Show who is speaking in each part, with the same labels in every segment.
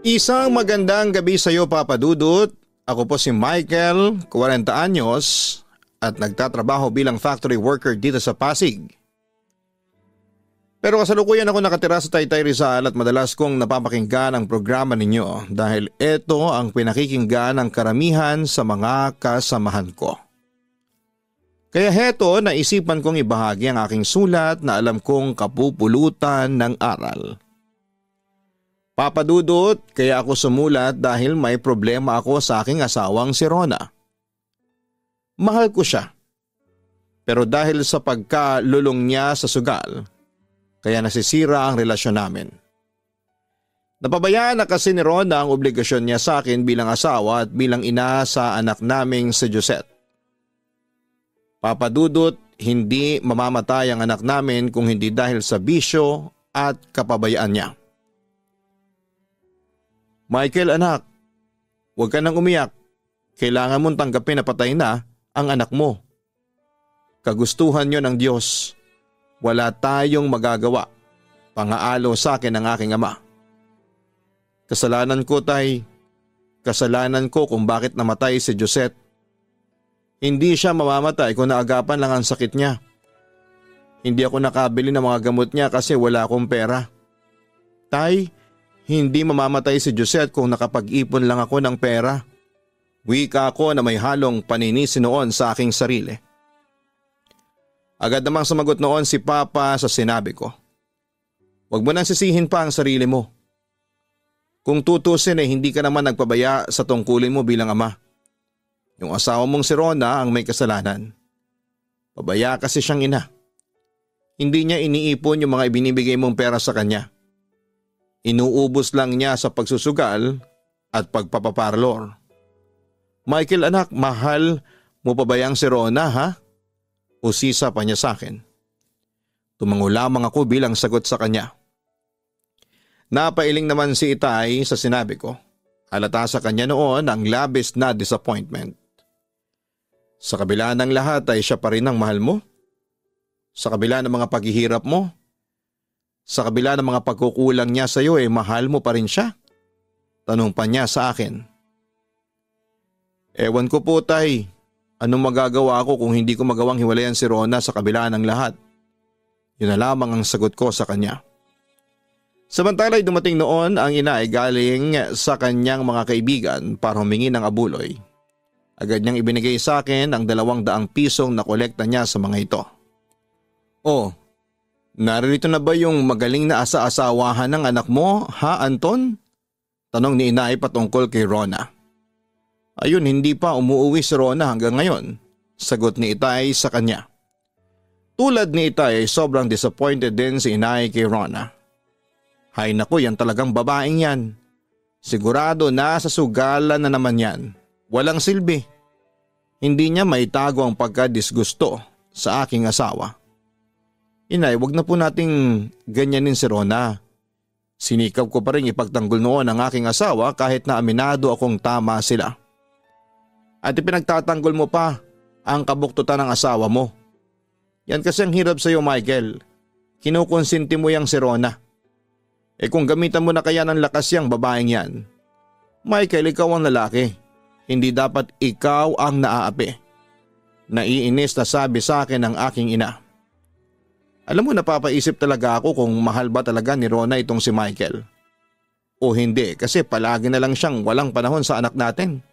Speaker 1: Isang magandang gabi sa iyo, Papa Dudut. Ako po si Michael, 40 anyos at nagtatrabaho bilang factory worker dito sa Pasig. Pero kasalukuyan ako nakatira sa Taytay Rizal at madalas kong napapakinggan ang programa ninyo dahil ito ang pinakikinggan ng karamihan sa mga kasamahan ko. Kaya heto, naisipan kong ibahagi ang aking sulat na alam kong kapupulutan ng aral. Papa Dudut, kaya ako sumulat dahil may problema ako sa aking asawang si Rona. Mahal ko siya. Pero dahil sa pagkalulong niya sa sugal, kaya nasisira ang relasyon namin. Napabayaan na kasi ni Rona ang obligasyon niya sa akin bilang asawa at bilang ina sa anak naming si Josette. Papa Dudut, hindi mamamatay ang anak namin kung hindi dahil sa bisyo at kapabayaan niya. Michael, anak, huwag ka nang umiyak. Kailangan mong tanggapin na patay na ang anak mo. Kagustuhan niyo ng Diyos. Wala tayong magagawa. Pangaalo sa akin ng aking ama. Kasalanan ko, tay. Kasalanan ko kung bakit namatay si Josette. Hindi siya mamamatay kung naagapan lang ang sakit niya. Hindi ako nakabili ng mga gamot niya kasi wala akong pera. Tay, hindi mamamatay si Josette kung nakapag-ipon lang ako ng pera. Wika ako na may halong paninisi noon sa aking sarili. Agad namang sumagot noon si Papa sa sinabi ko. Huwag mo nang sisihin pa ang sarili mo. Kung tutusin ay hindi ka naman nagpabaya sa tungkulin mo bilang ama. Yung asawa mong si Rona ang may kasalanan. Pabaya kasi siyang ina. Hindi niya iniipon yung mga ibinibigay mong pera sa kanya. Inuubos lang niya sa pagsusugal at pagpapaparlor. Michael, anak, mahal mo pa ba yang si Rona, ha? Usisa pa niya sa akin. Tumango lamang ako bilang sagot sa kanya. Napailing naman si Itay sa sinabi ko. Halata sa kanya noon ang labis na disappointment. Sa kabila ng lahat ay siya pa rin ang mahal mo? Sa kabila ng mga paghihirap mo? Sa kabila ng mga pagkukulang niya sa iyo mahal mo pa rin siya? Tanong pa niya sa akin. Ewan ko po, tay. Anong magagawa ko kung hindi ko magawang hiwalayan si Rona sa kabila ng lahat? Yun na lamang ang sagot ko sa kanya. Samantala ay dumating noon ang ina ay galing sa kanyang mga kaibigan para humingi ng abuloy. Agad niyang ibinigay sa akin ang 200 pisong na kolekta niya sa mga ito. Oh, narito na ba yung magaling na asa-asawahan ng anak mo, ha Anton? Tanong ni inay patungkol kay Rona. Ayun, hindi pa umuuwi si Rona hanggang ngayon, sagot ni Itay sa kanya. Tulad ni Itay ay sobrang disappointed din si inay kay Rona. Hay naku, yan talagang babaeng yan. Sigurado nasa sugalan na naman yan. Walang silbi. Hindi niya maitago ang pagkadisgusto sa aking asawa. Inay, wag na po nating ganyanin si Rona. Sinikap ko pa rin ipagtanggol noon ang aking asawa kahit na aminado akong tama sila. At ipinagtatanggol mo pa ang kabuktutan ng asawa mo. Yan kasi ang hirap sa iyo, Michael. Kinukonsinti mo yang si Rona. Kung gamitan mo na kaya ng lakas yang babaeng yan. Michael, ikaw ang lalaki. Hindi dapat ikaw ang naaapi. Naiinis na sabi sa akin ng aking ina. Alam mo, napapaisip talaga ako kung mahal ba talaga ni Rona itong si Michael. O hindi, kasi palagi na lang siyang walang panahon sa anak natin.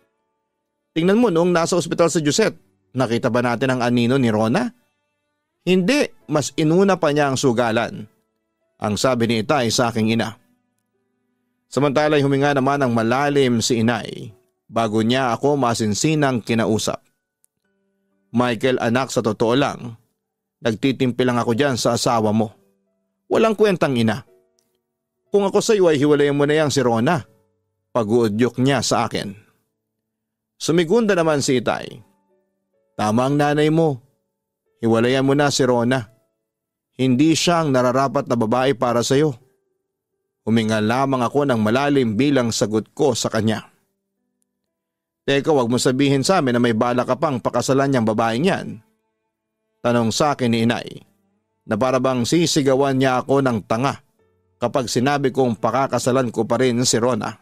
Speaker 1: Tingnan mo noong nasa ospital sa Josette, nakita ba natin ang anino ni Rona? Hindi, mas inuna pa niya ang sugalan. Ang sabi ni Itay sa aking ina. Samantala'y huminga naman ng malalim si inay bago niya ako masinsinang kinausap. Michael, anak, sa totoo lang, nagtitimpi lang ako dyan sa asawa mo. Walang kwentang ina. Kung ako sa iyo ay hiwalayan mo na yang si Rona. Pag-uudyok niya sa akin. Sumigunda naman si Itay. Tama ang nanay mo. Hiwalayan mo na si Rona. Hindi siya ang nararapat na babae para sa iyo. Huminga lamang ako ng malalim bilang sagot ko sa kanya. Teka, wag mo sabihin sa amin na may bala ka pang pakasalan niyang babaeng yan. Tanong sa akin ni inay na para bang sisigawan niya ako ng tanga kapag sinabi kong pakakasalan ko pa rin si Rona.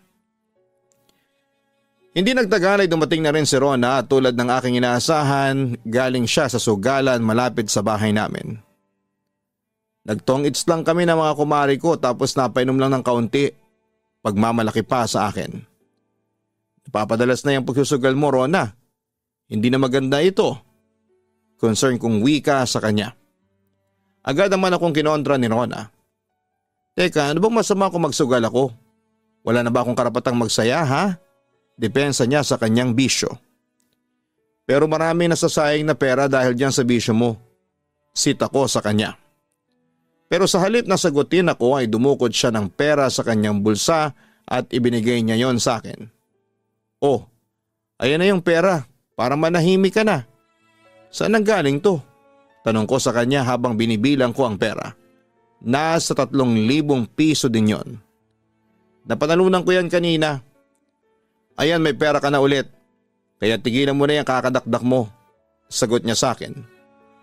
Speaker 1: Hindi nagtagal ay dumating na rin si Rona at tulad ng aking inaasahan, galing siya sa sugalan malapit sa bahay namin. Nagtong-its lang kami ng mga kumari ko tapos napainom lang ng kaunti, pagmamalaki pa sa akin. Napapadalas na yung pagsusugal mo, Rona. Hindi na maganda ito. Concern kong wika sa kanya. Agad naman akong kinontra ni Rona. Teka, ano bang masama kung magsugal ako? Wala na ba akong karapatang magsaya, ha? Depensa niya sa kanyang bisyo. Pero marami nasasayang na pera dahil diyan sa bisyo mo. Sita ko sa kanya. Pero sa halip na sagutin ako ay dumukot siya ng pera sa kanyang bulsa at ibinigay niya yon sa akin. Oh, ayan na yung pera para manahimik ka na. Saan ang galing to? Tanong ko sa kanya habang binibilang ko ang pera. Nasa 3,000 piso din yon. Napanalunan ko yan kanina. Ayan, may pera ka na ulit. Kaya tigilan mo na yung kakadakdak mo. Sagot niya sa akin.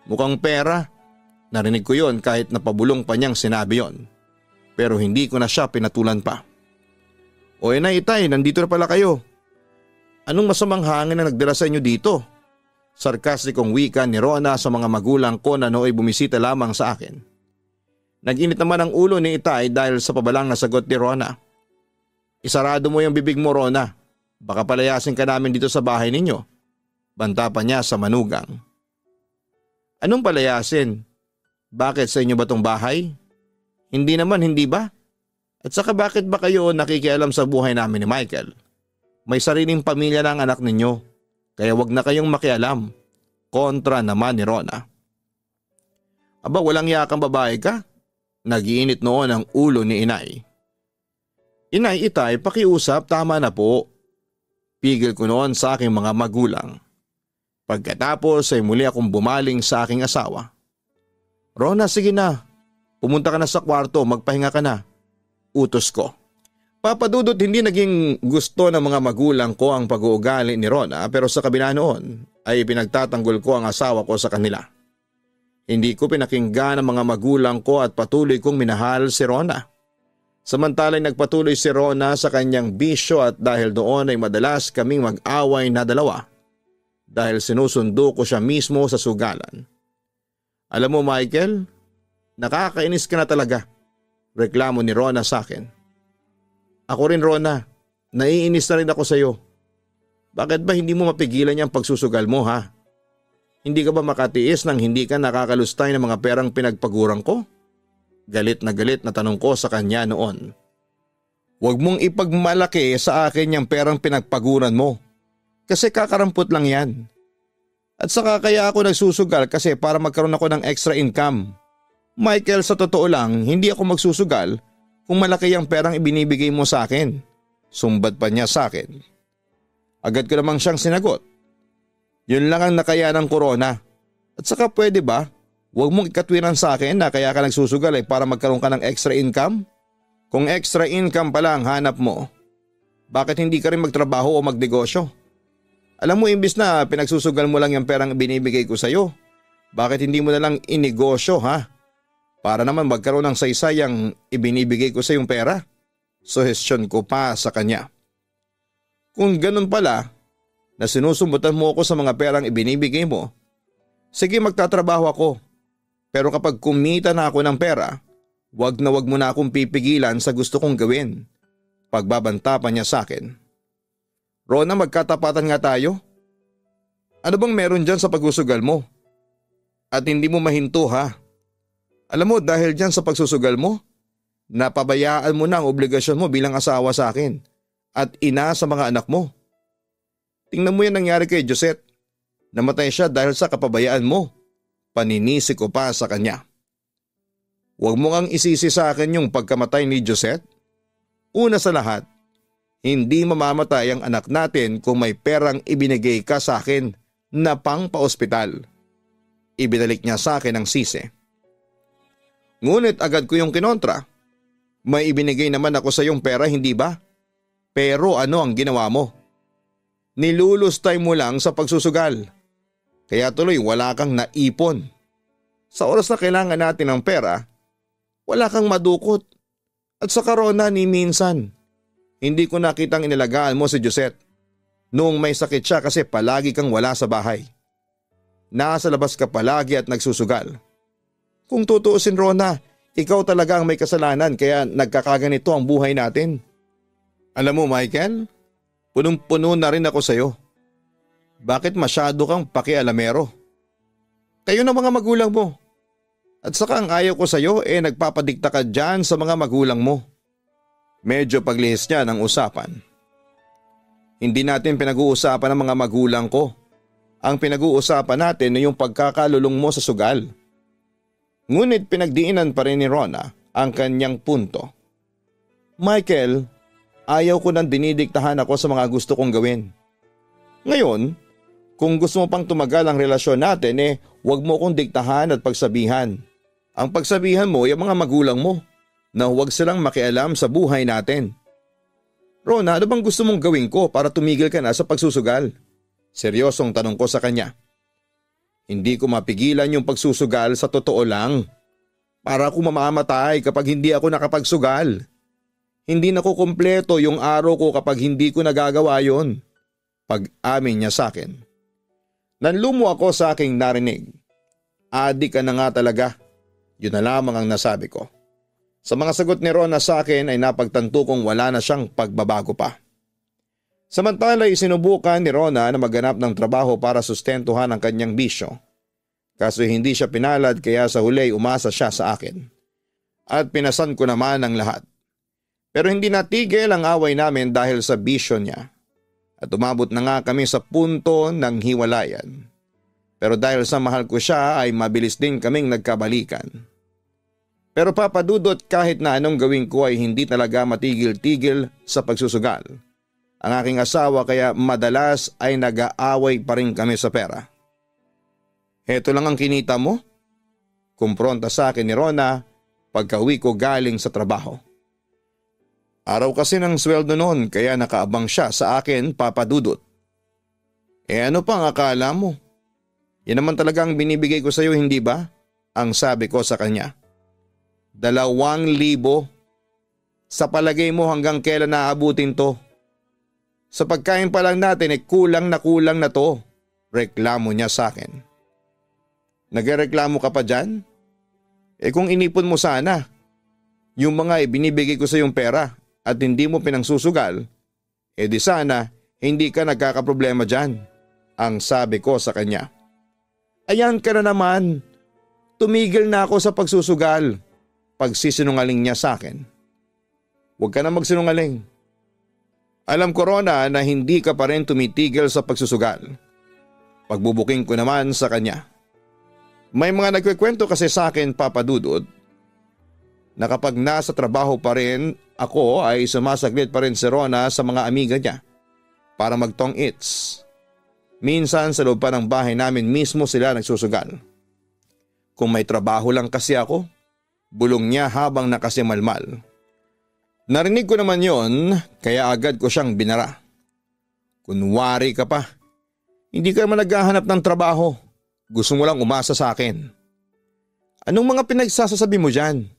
Speaker 1: Mukhang pera. Narinig ko yon kahit napabulong pa niyang sinabi yon. Pero hindi ko na siya pinatulan pa. O na itay, nandito na pala kayo. Anong masamang hangin na nagdala sa inyo dito? Sarkastikong wika ni Rona sa mga magulang ko na nooy bumisita lamang sa akin. Nag-init naman ang ulo ni Itay dahil sa pabalang na sagot ni Rona. Isarado mo yung bibig mo, Rona. Baka palayasin ka namin dito sa bahay ninyo. Banta pa niya sa manugang. Anong palayasin? Bakit sa inyo ba tong bahay? Hindi naman, hindi ba? At saka bakit ba kayo nakikialam sa buhay namin ni Michael? May sariling pamilya na ang anak ninyo, kaya wag na kayong makialam. Kontra naman ni Rona. Aba, walang yakang babae ka? Nagiinit noon ang ulo ni Inay. Inay, Itay, pakiusap, tama na po. Pigil ko noon sa aking mga magulang. Pagkatapos ay muli akong bumaling sa aking asawa. Rona, sige na. Pumunta ka na sa kwarto, magpahinga ka na. Utos ko. Papadudot, hindi naging gusto ng mga magulang ko ang pag-uugali ni Rona pero sa kabila noon ay pinagtatanggol ko ang asawa ko sa kanila. Hindi ko pinakinggan ang mga magulang ko at patuloy kong minahal si Rona. Samantalay nagpatuloy si Rona sa kanyang bisyo at dahil doon ay madalas kaming mag-away na dalawa dahil sinusundo ko siya mismo sa sugalan. Alam mo Michael, nakakainis ka na talaga, reklamo ni Rona sa akin. Ako rin Rona, naiinis na rin ako sa iyo. Bakit ba hindi mo mapigilan yung pagsusugal mo ha? Hindi ka ba makatiis nang hindi ka nakakalustay ng mga perang pinagpaguran ko? Galit na tanong ko sa kanya noon. Huwag mong ipagmalaki sa akin yung perang pinagpaguran mo. Kasi kakarampot lang yan. At saka kaya ako nagsusugal kasi para magkaroon ako ng extra income. Michael, sa totoo lang, hindi ako magsusugal kung malaki ang perang ibinibigay mo sa akin. Sumbat pa niya sa akin. Agad ko namang siyang sinagot. Yun lang ang nakaya ng corona. At saka pwede ba, huwag mong ikatwiran sa akin na kaya ka nagsusugal para magkaroon ka ng extra income? Kung extra income pala ang hanap mo, bakit hindi ka rin magtrabaho o magnegosyo? Alam mo, imbis na pinagsusugal mo lang yung perang binibigay ko sa'yo, bakit hindi mo na lang inegosyo ha? Para naman magkaroon ng saysay ang ibinibigay ko sa yung pera. Suhestyon ko pa sa kanya. Kung ganun pala, na sinusumbutan mo ako sa mga perang ibinibigay mo, sige magtatrabaho ako. Pero kapag kumita na ako ng pera, wag mo na akong pipigilan sa gusto kong gawin. Pagbabanta pa niya sa akin. Rona, magkatapatan nga tayo. Ano bang meron dyan sa pagsusugal mo? At hindi mo mahinto ha? Alam mo, dahil dyan sa pagsusugal mo, napabayaan mo na ang obligasyon mo bilang asawa sa akin at ina sa mga anak mo. Tingnan mo yan nangyari kay Josette. Namatay siya dahil sa kapabayaan mo. Paninisi ko pa sa kanya. Huwag mo ngang isisi sa akin yung pagkamatay ni Josette. Una sa lahat, hindi mamamatay ang anak natin kung may perang ibinigay ka sa akin na pang pa-ospital. Ibinalik niya sa akin ang sisi. Ngunit agad ko yung kinontra. May ibinigay naman ako sa yung pera, hindi ba? Pero ano ang ginawa mo? Nilulustay mo lang sa pagsusugal. Kaya tuloy wala kang naipon. Sa oras na kailangan natin ng pera, wala kang madukot. At sa Rona ni minsan, hindi ko nakitang inilagaan mo si Josette. Noong may sakit siya kasi palagi kang wala sa bahay. Nasa labas ka palagi at nagsusugal. Kung tutuusin Rona, ikaw talaga ang may kasalanan kaya nagkakaganito ang buhay natin. Alam mo Michael, punong-puno na rin ako sa'yo. Bakit masyado kang pakialamero? Kayo na mga magulang mo. At saka ang ayaw ko sa'yo nagpapadikta ka dyan sa mga magulang mo. Medyo paglihis niya ng usapan. Hindi natin pinag-uusapan ang mga magulang ko. Ang pinag-uusapan natin ay yung pagkakalulong mo sa sugal. Ngunit pinagdiinan pa rin ni Rona ang kanyang punto. Michael, ayaw ko nang dinidiktahan ako sa mga gusto kong gawin. Ngayon, kung gusto mo pang tumagal ang relasyon natin huwag mo kong diktahan at pagsabihan. Ang pagsabihan mo ay ang mga magulang mo na huwag silang makialam sa buhay natin. Rona, ano bang gusto mong gawin ko para tumigil ka na sa pagsusugal? Seryosong tanong ko sa kanya. Hindi ko mapigilan yung pagsusugal sa totoo lang. Para ako mamamatay kapag hindi ako nakapagsugal. Hindi na ko kumpleto yung araw ko kapag hindi ko nagagawa yon. Pag-amin niya sa akin. Nanlumo ako sa aking narinig. Adik ka na nga talaga. Yun na lamang ang nasabi ko. Sa mga sagot ni Rona sa akin ay napagtanto kong wala na siyang pagbabago pa. Samantala isinubukan ni Rona na maghanap ng trabaho para sustentuhan ang kanyang bisyo. Kaso hindi siya pinalad kaya sa huli umasa siya sa akin. At pinasan ko naman ang lahat. Pero hindi natigil ang away namin dahil sa bisyo niya. At umabot na nga kami sa punto ng hiwalayan. Pero dahil sa mahal ko siya ay mabilis din kaming nagkabalikan. Pero papadudot kahit na anong gawin ko ay hindi talaga matigil-tigil sa pagsusugal. Ang aking asawa kaya madalas ay nag-aaway pa rin kami sa pera. Heto lang ang kinita mo? Kumpronta sa akin ni Rona pagka-uwi ko galing sa trabaho. Araw kasi ng sweldo noon kaya nakaabang siya sa akin papadudot. Ano pang akala mo? Yan naman talaga ang binibigay ko sa iyo hindi ba? Ang sabi ko sa kanya. 2,000. Sa palagay mo hanggang kailan naabutin to? Sa pagkain pa lang natin kulang na to. Reklamo niya sa akin. Nagreklamo ka pa dyan? Kung inipon mo sana, yung mga ibinibigay ko sa yung pera at hindi mo pinangsusugal, di sana hindi ka nagkakaproblema dyan. Ang sabi ko sa kanya. Ayan ka na naman. Tumigil na ako sa pagsusugal. Pagsisinungaling niya sa akin. Huwag ka na magsinungaling. Alam ko Rona na hindi ka pa rin tumitigil sa pagsusugal. Pagbubuking ko naman sa kanya. May mga nagkikwento kasi sa akin papadudod na kapag nasa trabaho pa rin ako ay sumasaglit pa rin si Rona sa mga amiga niya para magtong its. Minsan sa loob pa ng bahay namin mismo sila nagsusugal. Kung may trabaho lang kasi ako, bulong niya habang nakasimalmal. Narinig ko naman yon kaya agad ko siyang binara. Kunwari ka pa, hindi ka naman naghahanap ng trabaho, gusto mo lang umasa sa akin. Anong mga pinagsasasabi mo dyan?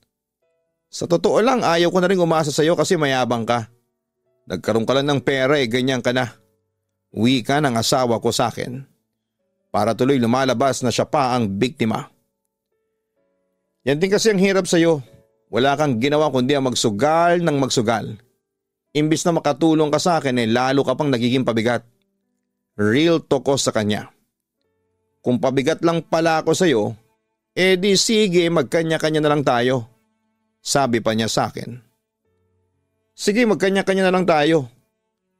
Speaker 1: Sa totoo lang ayaw ko na rin umasa sa iyo kasi mayabang ka. Nagkaroon ka lang ng pera ganyan ka na. Wika ng asawa ko sa akin. Para tuloy lumalabas na siya pa ang biktima. Yan din kasi ang hirap sa iyo. Wala kang ginawa kundi ang magsugal ng magsugal. Imbis na makatulong ka sa akin lalo ka pang nagiging pabigat. Real talk ko sa kanya. Kung pabigat lang pala ako sa iyo, di sige magkanya-kanya na lang tayo. Sabi pa niya sa akin. Sige magkanya-kanya na lang tayo.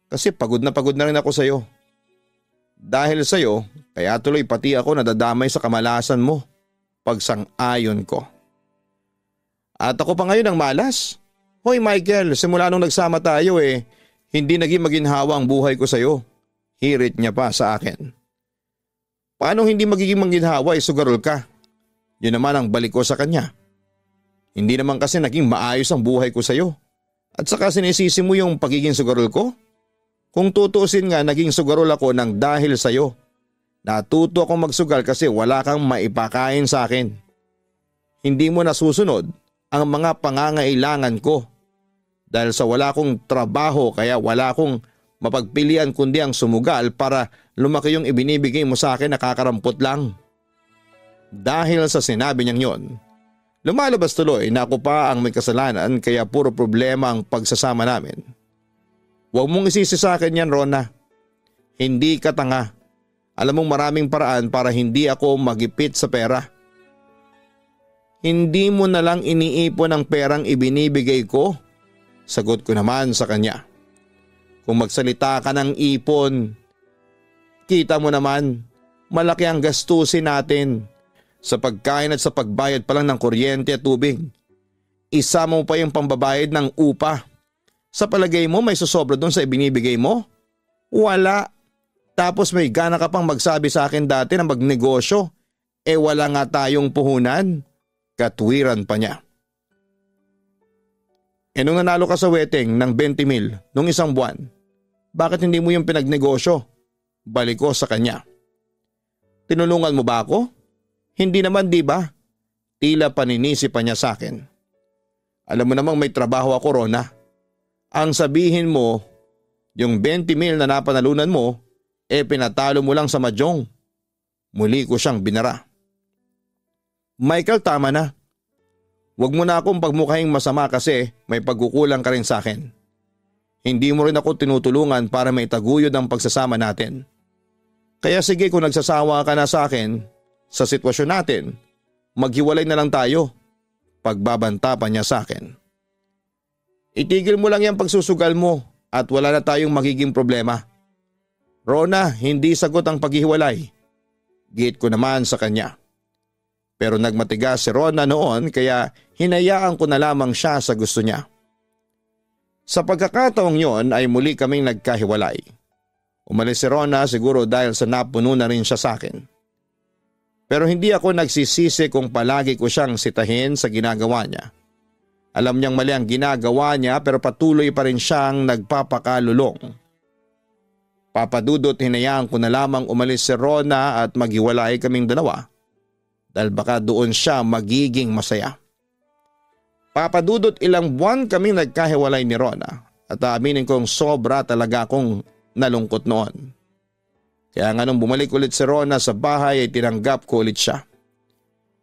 Speaker 1: Kasi pagod na rin ako sa iyo. Dahil sa iyo, kaya tuloy pati ako nadadamay sa kamalasan mo. Pagsang-ayon ko. At ako pa ngayon ang malas. Hoy Michael, simula nung nagsama tayo hindi naging maginhawa ang buhay ko sa iyo. Hirit niya pa sa akin. Paano hindi magiging maginhawa sugarol ka? Yun naman ang balik ko sa kanya. Hindi naman kasi naging maayos ang buhay ko sa iyo. At saka sinisisi mo yung pagiging sugarol ko? Kung tutuusin nga naging sugarol ako ng dahil sa iyo. Natuto akong magsugal kasi wala kang maipakain sa akin. Hindi mo nasusunod ang mga pangangailangan ko. Dahil sa wala kong trabaho kaya wala akong mapagpilian kundi ang sumugal para lumaki yung ibinibigay mo sa akin, nakakarampot lang. Dahil sa sinabi niyang yon, lumalabas tuloy na ako pa ang may kasalanan kaya puro problema ang pagsasama namin. Huwag mong isisi sa akin yan, Rona. Hindi ka tanga. Alam mong maraming paraan para hindi ako magipit sa pera. Hindi mo na lang iniipon ang perang ibinibigay ko? Sagot ko naman sa kanya. Kung magsalita ka ng ipon, kita mo naman, malaki ang gastusin natin. Sa pagkain at sa pagbayad pa lang ng kuryente at tubig. Isa mo pa yung pambabayad ng upa. Sa palagay mo may susobra doon sa ibinibigay mo? Wala. Tapos may gana ka pang magsabi sa akin dati na magnegosyo. Wala nga tayong puhunan. Katwiran pa niya. Nung nanalo ka sa wedding ng 20,000 nung isang buwan, bakit hindi mo yung pinagnegosyo? Balik ko sa kanya. Tinulungan mo ba ako? Hindi naman, di ba? Tila paninisi pa niya sa akin. Alam mo namang may trabaho ako, Rona. Ang sabihin mo, yung 20,000 na napanalunan mo, pinatalo mo lang sa mahjong. Muli ko siyang binara. Michael, tama na. Huwag mo na akong pagmukhahing masama kasi may pagkukulang ka rin sa akin. Hindi mo rin ako tinutulungan para maitaguyod ang pagsasama natin. Kaya sige, kung nagsasawa ka na sa akin, sa sitwasyon natin, maghiwalay na lang tayo. Pagbabanta pa niya sa akin. Itigil mo lang yung pagsusugal mo at wala na tayong magiging problema. Rona, hindi sagot ang paghihiwalay. Gate ko naman sa kanya. Pero nagmatigas si Rona noon kaya hinayaan ko na lamang siya sa gusto niya. Sa pagkakataong yon ay muli kaming nagkahiwalay. Umalis si Rona siguro dahil sa napuno na rin siya sa akin. Pero hindi ako nagsisisi kung palagi ko siyang sitahin sa ginagawa niya. Alam niyang mali ang ginagawa niya pero patuloy pa rin siyang nagpapakalulong. Papadudot hinayaan ko na lamang umalis si Rona at maghiwalay kaming dalawa dahil baka doon siya magiging masaya. Papadudot ilang buwan kaming nagkahiwalay ni Rona at aminin kong sobra talaga akong nalungkot noon. Kaya nga nung bumalik ulit si Rona sa bahay ay tinanggap ko ulit siya.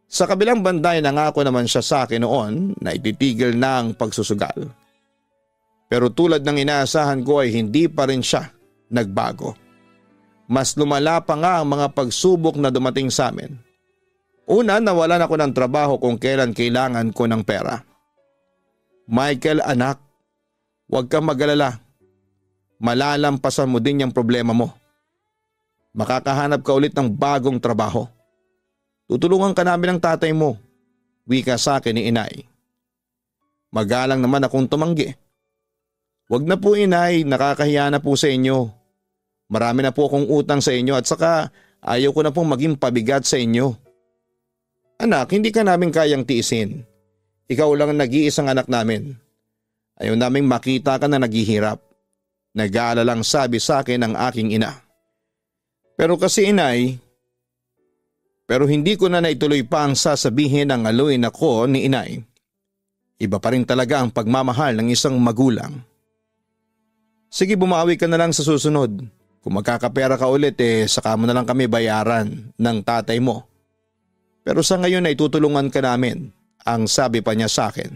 Speaker 1: Sa kabilang banda ay nangako naman siya sa akin noon na ititigil na ang pagsusugal. Pero tulad ng inaasahan ko ay hindi pa rin siya nagbago. Mas lumala pa nga ang mga pagsubok na dumating sa amin. Una, nawalan ako ng trabaho kung kailan kailangan ko ng pera. Michael, anak, huwag kang mag-alala. Malalampasan mo din yung problema mo. Makakahanap ka ulit ng bagong trabaho. Tutulungan ka namin ng tatay mo. Wika sa akin ni inay. Magalang naman akong tumanggi. Wag na po inay, nakakahiya na po sa inyo. Marami na po akong utang sa inyo at saka ayaw ko na pong maging pabigat sa inyo. Anak, hindi ka namin kayang tiisin. Ikaw lang ang nag-iisang anak namin. Ayaw naming makita ka na naghihirap. Nag-aalalang sabi sa akin ng aking ina. Pero kasi inay, pero hindi ko na naituloy pa ang sasabihin ng aluin ako ni inay. Iba pa rin talaga ang pagmamahal ng isang magulang. Sige, bumawi ka na lang sa susunod. Kung magkakapera ka ulit saka mo na lang kami bayaran ng tatay mo. Pero sa ngayon ay tutulungan ka namin, ang sabi pa niya sa akin.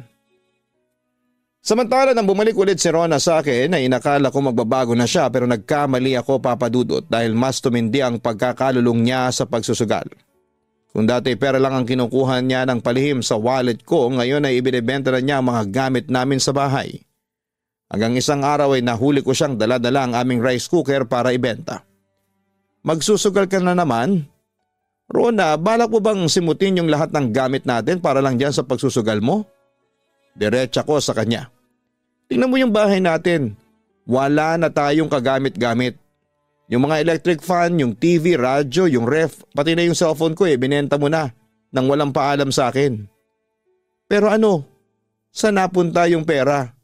Speaker 1: Samantala nang bumalik ulit si Rona sa akin ay inakala ko magbabago na siya pero nagkamali ako papadudot dahil mas tumindi ang pagkakalulong niya sa pagsusugal. Kung dati pera lang ang kinukuha niya ng palihim sa wallet ko, ngayon ay ibinebenta na niya ang mga gamit namin sa bahay. Hanggang isang araw ay nahuli ko siyang dala-dala ang aming rice cooker para ibenta. Magsusugal ka na naman? Rona, balak mo bang simutin yung lahat ng gamit natin para lang dyan sa pagsusugal mo? Diretsa ko sa kanya. Tingnan mo yung bahay natin. Wala na tayong kagamit-gamit. Yung mga electric fan, yung TV, radyo, yung ref, pati na yung cellphone ko binenta mo na nang walang paalam sa akin. Pero ano? Saan napunta yung pera?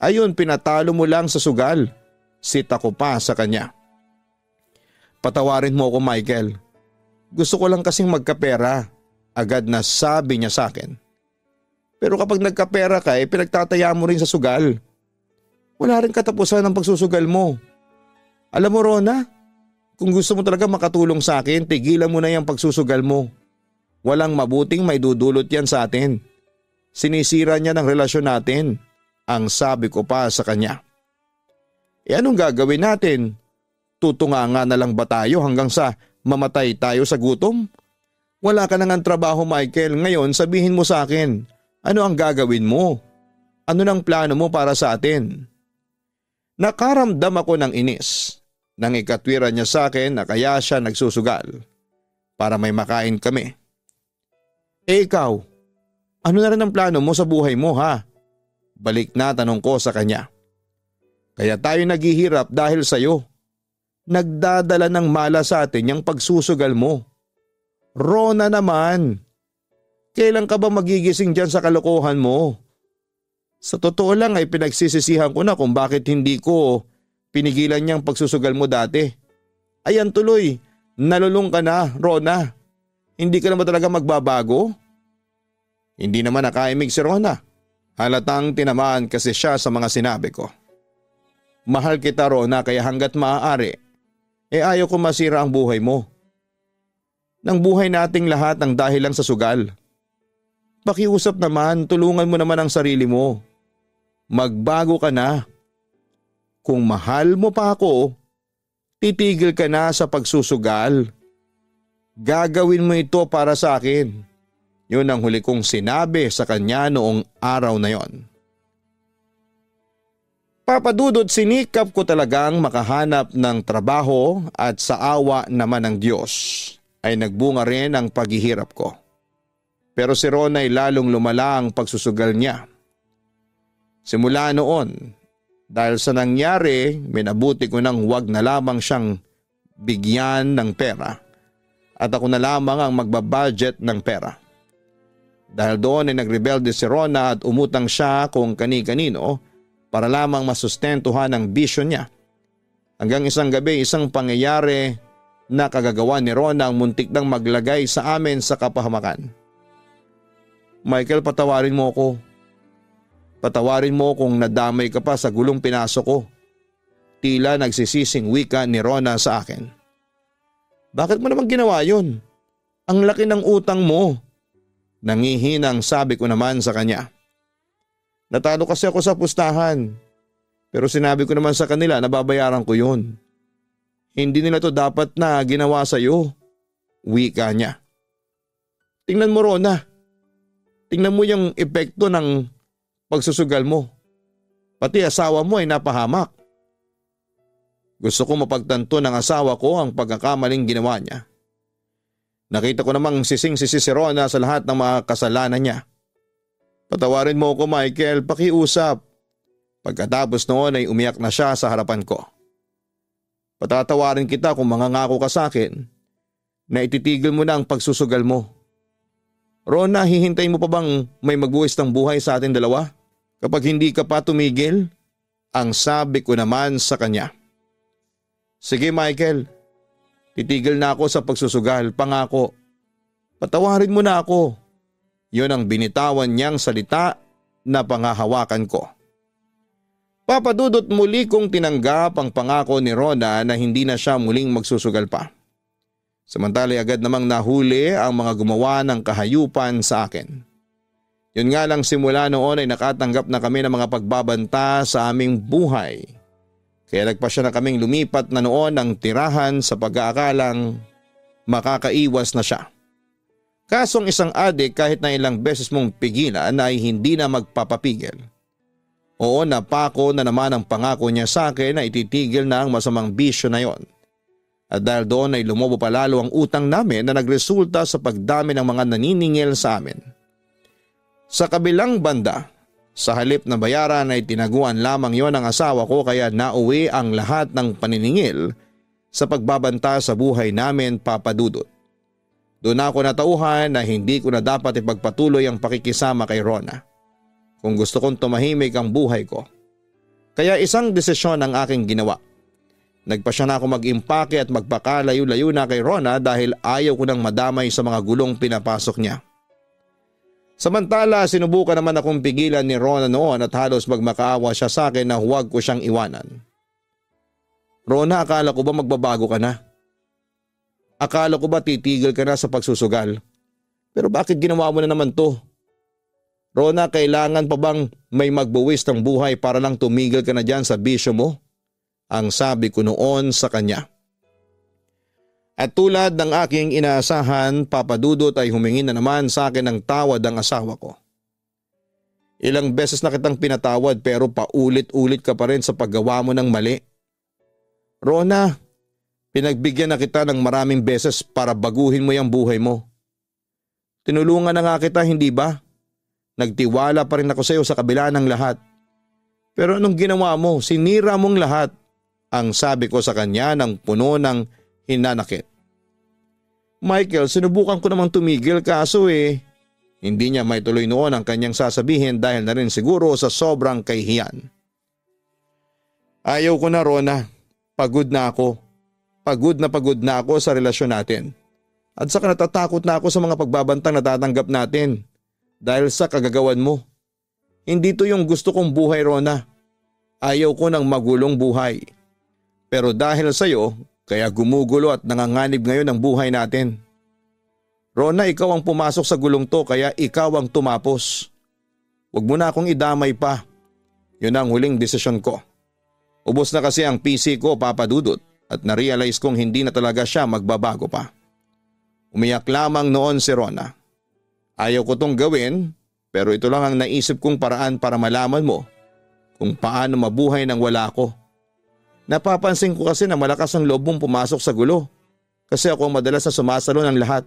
Speaker 1: Ayun, pinatalo mo lang sa sugal. Sita ko pa sa kanya. Patawarin mo ako, Michael. Gusto ko lang kasing magkapera. Agad na sabi niya sa akin. Pero kapag nagkapera ka pinagtataya mo rin sa sugal. Wala rin katapusan ang pagsusugal mo. Alam mo Rona, kung gusto mo talaga makatulong sa akin, tigilan mo na yung pagsusugal mo. Walang mabuting may dudulot yan sa atin. Sinisira niya ng relasyon natin, ang sabi ko pa sa kanya. Anong gagawin natin? Tutunganga na lang ba tayo hanggang sa mamatay tayo sa gutom? Wala ka nang trabaho Michael, ngayon sabihin mo sa akin, ano ang gagawin mo? Ano nang plano mo para sa atin? Nakaramdam ako ng inis nang ikatwiran niya sa akin na kaya siya nagsusugal para may makain kami. Ikaw, ano na rin ang plano mo sa buhay mo ha? Balik na tanong ko sa kanya. Kaya tayo naghihirap dahil sa'yo. Nagdadala ng mala sa atin yung pagsusugal mo. Rona naman, kailan ka ba magigising dyan sa kalokohan mo? Sa totoo lang ay pinagsisisihan ko na kung bakit hindi ko pinigilan niyang pagsusugal mo dati. Ayan tuloy, nalulung ka na, Rona. Hindi ka naman talaga magbabago? Hindi naman nakaimig si Rona. Halatang tinamaan kasi siya sa mga sinabi ko. Mahal kita Rona kaya hanggat maaari, ayaw ko masira ang buhay mo. Nang buhay nating lahat ang dahil lang sa sugal. Pakiusap naman, tulungan mo naman ang sarili mo. Magbago ka na. Kung mahal mo pa ako, titigil ka na sa pagsusugal. Gagawin mo ito para sa akin. Yun ang huli kong sinabi sa kanya noong araw na yon. Papadudod sinikap ko talagang makahanap ng trabaho at sa awa naman ng Diyos ay nagbunga rin ang paghihirap ko. Pero si Ron ay lalong lumala ang pagsusugal niya. Simula noon, dahil sa nangyari, minabuti ko nang huwag na lamang siyang bigyan ng pera at ako na lamang ang magbabudget ng pera. Dahil doon ay nagrebelde si Rona at umutang siya kung kani-kanino para lamang masustentuhan ang bisyo niya. Hanggang isang gabi isang pangyayari na kagagawa ni Rona ang muntik nang maglagay sa amin sa kapahamakan. Michael, patawarin mo ako. Patawarin mo kung nadamay ka pa sa gulong pinasok ko. Tila nagsisising wika ni Rona sa akin. Bakit mo naman ginawa yun? Ang laki ng utang mo. Nangihinang sabi ko naman sa kanya. Natalo kasi ako sa pustahan. Pero sinabi ko naman sa kanila na babayaran ko yun. Hindi nila to dapat na ginawa sa iyo. Wika niya. Tingnan mo Rona. Tingnan mo yung epekto ng pagsusugal mo. Pati asawa mo ay napahamak. Gusto ko mapagtanto ng asawa ko ang pagkakamaling ginawa niya. Nakita ko namang sising-sisi si Rona sa lahat ng mga kasalanan niya. Patawarin mo ako Michael, pakiusap. Pagkatapos noon ay umiyak na siya sa harapan ko. Patatawarin kita kung mangangako ka sa akin na ititigil mo na ang pagsusugal mo. Rona, hihintayin mo pa bang may magbuwis ng buhay sa ating dalawa? Kapag hindi ka pa tumigil, ang sabi ko naman sa kanya. Sige Michael, titigil na ako sa pagsusugal, pangako. Patawarin mo na ako. Yun ang binitawan niyang salita na pangahawakan ko. Papadudot muli kong tinanggap ang pangako ni Rona na hindi na siya muling magsusugal pa. Samantala agad namang nahuli ang mga gumawa ng kahayupan sa akin. Yun nga lang simula noon ay nakatanggap na kami ng mga pagbabanta sa aming buhay. Kaya nagpasya na kaming lumipat na noon ng tirahan sa pag-aakalang makakaiwas na siya. Kasong isang adik kahit na ilang beses mong pigilan ay hindi na magpapapigil. Oo, napako na naman ang pangako niya sa akin na ititigil na ang masamang bisyo na yon. At dahil doon ay lumobo pa lalo ang utang namin na nagresulta sa pagdami ng mga naniningil sa amin. Sa kabilang banda, sa halip na bayaran ay tinaguan lamang yon ang asawa ko kaya nauwi ang lahat ng paniningil sa pagbabanta sa buhay namin papadudot. Doon ako natauhan na hindi ko na dapat ipagpatuloy ang pakikisama kay Rona. Kung gusto kong tumahimik ang buhay ko. Kaya isang desisyon ang aking ginawa. Nagpasya na ako mag-impake at magpakalayo-layo na kay Rona dahil ayaw ko nang madamay sa mga gulong pinapasok niya. Samantala sinubukan naman akong pigilan ni Rona noon at halos magmakaawa siya sa akin na huwag ko siyang iwanan. Rona, akala ko ba magbabago ka na? Akala ko ba titigil ka na sa pagsusugal? Pero bakit ginawa mo na naman to? Rona, kailangan pa bang may magbuwis ng buhay para lang tumigil ka na dyan sa bisyo mo? Ang sabi ko noon sa kanya. At tulad ng aking inaasahan, Papa Dudut, ay humingi na naman sa akin ng tawad ang asawa ko. Ilang beses na kitang pinatawad pero paulit-ulit ka pa rin sa paggawa mo ng mali. Rona, pinagbigyan na kita ng maraming beses para baguhin mo yung buhay mo. Tinulungan na nga kita, hindi ba? Nagtiwala pa rin ako sa iyo sa kabila ng lahat. Pero anong ginawa mo? Sinira mong lahat. Ang sabi ko sa kanya ng puno ng hinanakit. Michael, sinubukan ko namang tumigil kaso hindi niya may tuloy noon ang kanyang sasabihin dahil na rin siguro sa sobrang kahihiyan. Ayaw ko na, Rona. Pagod na ako. Pagod na ako sa relasyon natin. At saka natatakot na ako sa mga pagbabantang natatanggap natin dahil sa kagagawan mo. Hindi to yung gusto kong buhay, Rona. Ayaw ko ng magulong buhay. Pero dahil sa'yo, kaya gumugulo at nanganganib ngayon ang buhay natin. Rona, ikaw ang pumasok sa gulong to kaya ikaw ang tumapos. Huwag mo na akong idamay pa. Yun ang huling desisyon ko. Ubos na kasi ang PC ko, Papa Dudut, at na-realize kong hindi na talaga siya magbabago pa. Umiyak lamang noon si Rona. Ayaw ko tong gawin pero ito lang ang naisip kong paraan para malaman mo kung paano mabuhay nang wala ko. Napapansin ko kasi na malakas ang loob mong pumasok sa gulo kasi ako ang madalas na sumasalo ng lahat.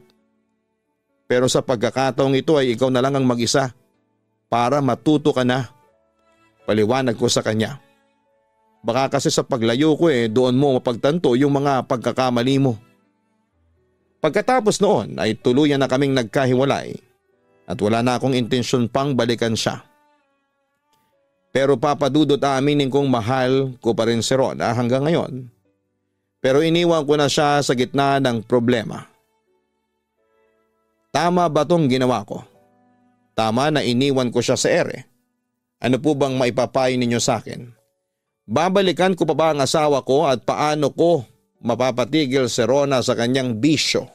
Speaker 1: Pero sa pagkakataong ito ay ikaw na lang ang mag-isa para matuto ka na. Paliwanag ko sa kanya. Baka kasi sa paglayo ko doon mo mapagtanto yung mga pagkakamali mo. Pagkatapos noon ay tuluyan na kaming nagkahiwalay at wala na akong intensyon pang balikan siya. Pero Papa Dudut, aaminin kong mahal ko pa rin si Rona hanggang ngayon. Pero iniwan ko na siya sa gitna ng problema. Tama ba tong ginawa ko? Tama na iniwan ko siya sa ere. Ano po bang maipapayo ninyo sa akin? Babalikan ko pa ba ang asawa ko at paano ko mapapatigil si Rona sa kanyang bisyo?